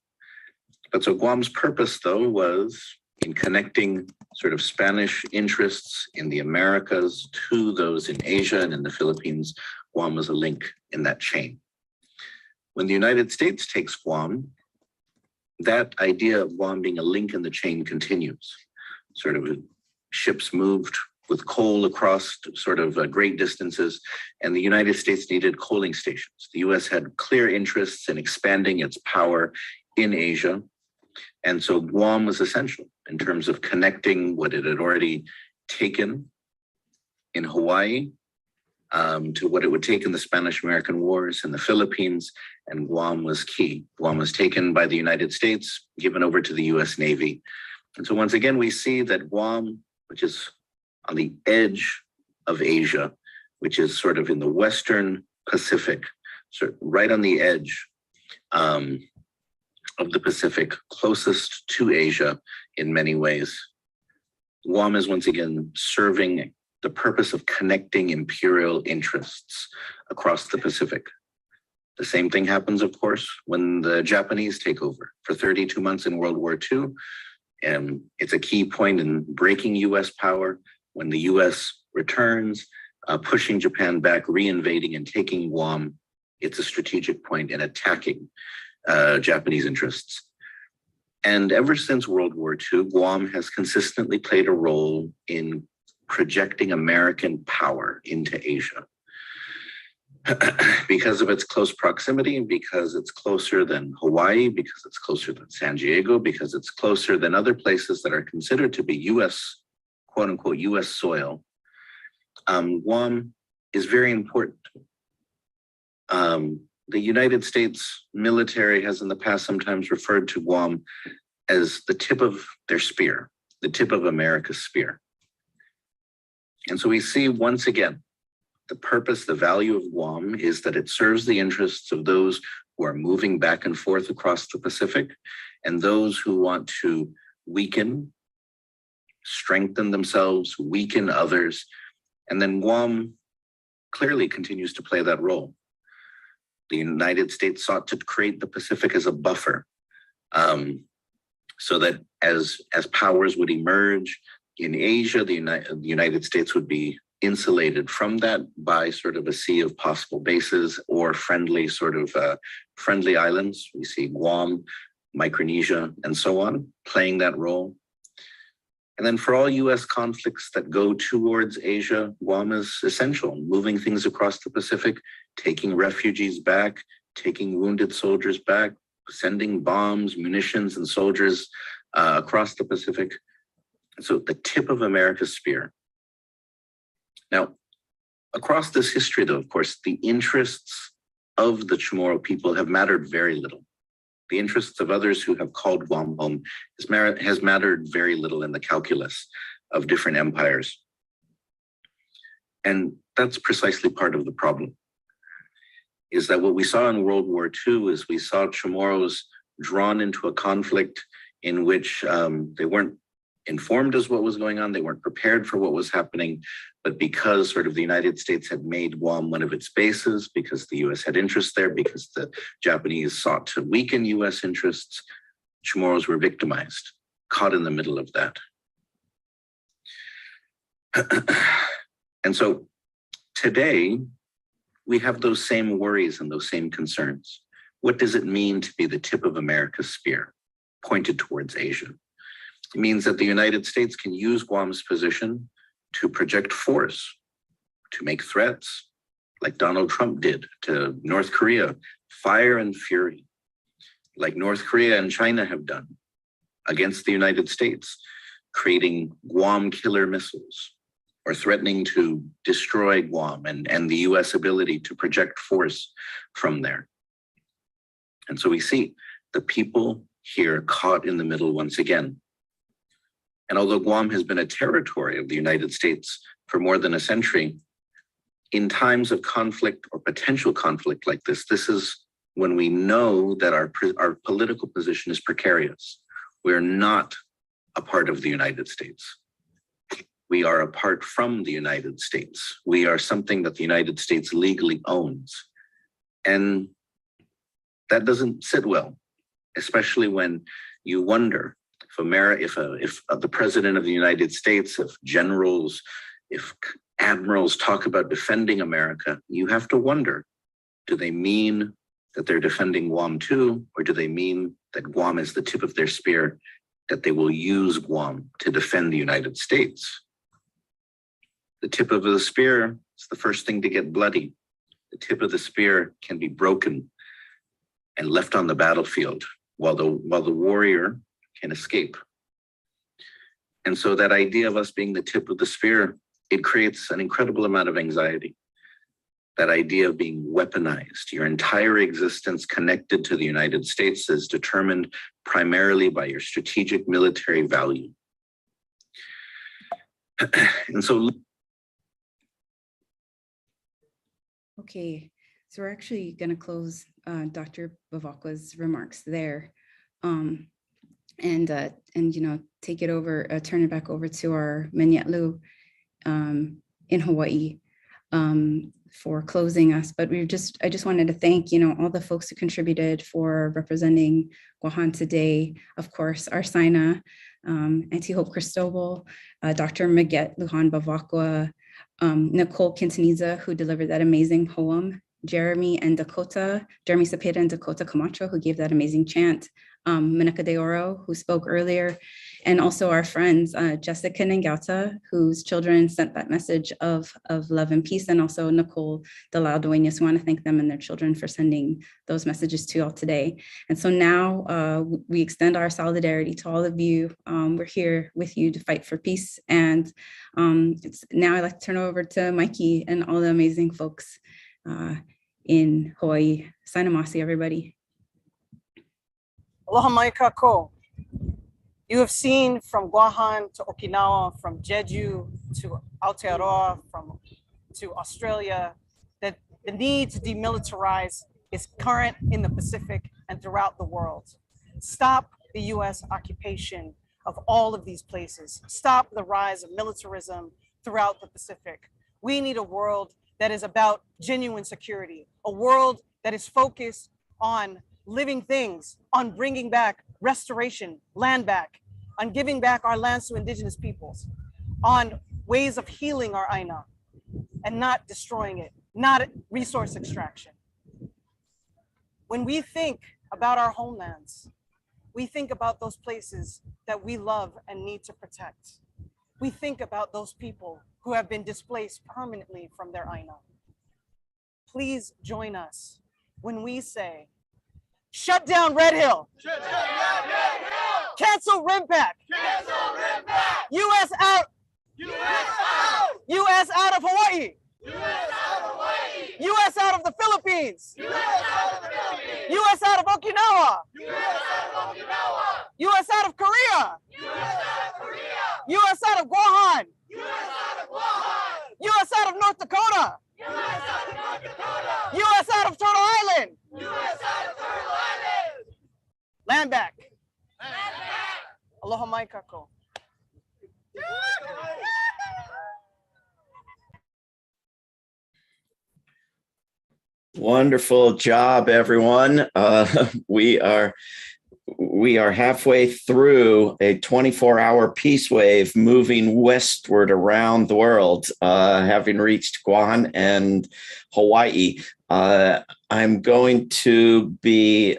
But so Guam's purpose, though, was in connecting sort of Spanish interests in the Americas to those in Asia and in the Philippines. Guam was a link in that chain. When the United States takes Guam, that idea of Guam being a link in the chain continues. Sort of ships moved with coal across great distances, and the United States needed coaling stations. The US had clear interests in expanding its power in Asia, and so Guam was essential in terms of connecting what it had already taken in Hawaii to what it would take in the Spanish-American Wars in the Philippines, and Guam was key. Guam was taken by the United States, given over to the US Navy. And so once again, we see that Guam, which is on the edge of Asia, which is sort of in the Western Pacific, so right on the edge of the Pacific, closest to Asia in many ways. Guam is once again serving the purpose of connecting imperial interests across the Pacific. The same thing happens, of course, when the Japanese take over for 32 months in World War II. And it's a key point in breaking US power when the US returns, pushing Japan back, reinvading and taking Guam. It's a strategic point in attacking Japanese interests. And ever since World War II, Guam has consistently played a role in projecting American power into Asia. Because of its close proximity, because it's closer than Hawaii, because it's closer than San Diego, because it's closer than other places that are considered to be US, quote unquote, US soil, Guam is very important. The United States military has in the past sometimes referred to Guam as the tip of their spear, the tip of America's spear. And so we see once again, the purpose, the value of Guam is that it serves the interests of those who are moving back and forth across the Pacific and those who want to weaken, strengthen themselves, weaken others. And then Guam clearly continues to play that role. The United States sought to create the Pacific as a buffer, so that as powers would emerge in Asia, the United States would be insulated from that by sort of a sea of possible bases or friendly islands. We see Guam, Micronesia, and so on, playing that role. And then for all US conflicts that go towards Asia, Guam is essential, moving things across the Pacific, taking refugees back, taking wounded soldiers back, sending bombs, munitions, and soldiers across the Pacific. So the tip of America's spear. Now, across this history, though, of course, the interests of the Chamorro people have mattered very little. The interests of others who have called Guam home has mattered very little in the calculus of different empires. And that's precisely part of the problem, is that what we saw in World War II is we saw Chamorros drawn into a conflict in which they weren't informed as what was going on, they weren't prepared for what was happening, but because sort of the United States had made Guam one of its bases, because the US had interests there, because the Japanese sought to weaken US interests, Chamorros were victimized, caught in the middle of that. And so today, we have those same worries and those same concerns. What does it mean to be the tip of America's spear, pointed towards Asia? It means that the United States can use Guam's position to project force, to make threats, like Donald Trump did to North Korea, fire and fury, like North Korea and China have done against the United States, creating Guam killer missiles, or threatening to destroy Guam and the US ability to project force from there. And so we see the people here caught in the middle once again. And although Guam has been a territory of the United States for more than a century, in times of conflict or potential conflict like this is when we know that our political position is precarious. We're not a part of the United States. We are apart from the United States. We are something that the United States legally owns. And that doesn't sit well, especially when you wonder if the president of the United States, if generals, if admirals talk about defending America, you have to wonder, do they mean that they're defending Guam too, or do they mean that Guam is the tip of their spear, that they will use Guam to defend the United States? The tip of the spear is the first thing to get bloody. The tip of the spear can be broken and left on the battlefield while the warrior can escape. And so that idea of us being the tip of the spear, it creates an incredible amount of anxiety. That idea of being weaponized, your entire existence connected to the United States is determined primarily by your strategic military value. And so okay, so we're actually going to close Dr. Bavakwa's remarks there, and take it over, turn it back over to our Menyetlu in Hawaii for closing us. But I just wanted to thank all the folks who contributed for representing Guahan today. Of course, Arsina, Auntie Hope Cristobal, Dr. Maget Lujan Bavakwa, Nicole Quintaniza, who delivered that amazing poem, Jeremy Cepeda and Dakota Camacho, who gave that amazing chant, Menaka de Oro, who spoke earlier, and also our friends, Jessica Nangauta, whose children sent that message of love and peace, and also Nicole Delau Duenas. We want to thank them and their children for sending those messages to you all today. And so now we extend our solidarity to all of you. We're here with you to fight for peace. And now I'd like to turn over to Mikey and all the amazing folks in Hawaii. Sainamasi, everybody. Aloha mai kako. You have seen from Guahan to Okinawa, from Jeju to Aotearoa, to Australia, that the need to demilitarize is current in the Pacific and throughout the world. Stop the US occupation of all of these places. Stop the rise of militarism throughout the Pacific. We need a world that is about genuine security, a world that is focused on living things, on bringing back restoration, land back, on giving back our lands to indigenous peoples, on ways of healing our Aina and not destroying it, not resource extraction. When we think about our homelands, we think about those places that we love and need to protect. We think about those people who have been displaced permanently from their Aina. Please join us when we say, shut down Red Hill. Shut down Red Hill. Cancel RIMPAC. Cancel RIMPAC. US out. US out. US out of Hawaii. US out of Hawaii. US out of the Philippines. US out of the Philippines. US out of Okinawa. US out of Okinawa. US out of Korea. US out of Korea. US out of Guam. US out of Guam. US out of North Dakota. US out of North Dakota. US out of Turtle Island. US out of Turtle Island. Land back. Land back. Aloha mai kako. Wonderful job, everyone. We are halfway through a 24-hour peace wave moving westward around the world, having reached Guam and Hawaii. I'm going to be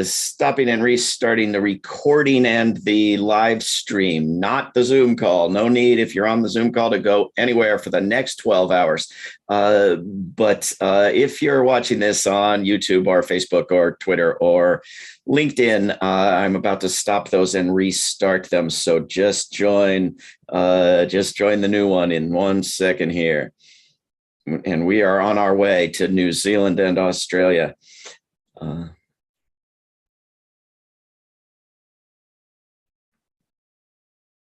stopping and restarting the recording and the live stream, not the Zoom call. No need if you're on the Zoom call to go anywhere for the next 12 hours. But if you're watching this on YouTube or Facebook or Twitter or LinkedIn, I'm about to stop those and restart them. So just join the new one in 1 second here. And we are on our way to New Zealand and Australia.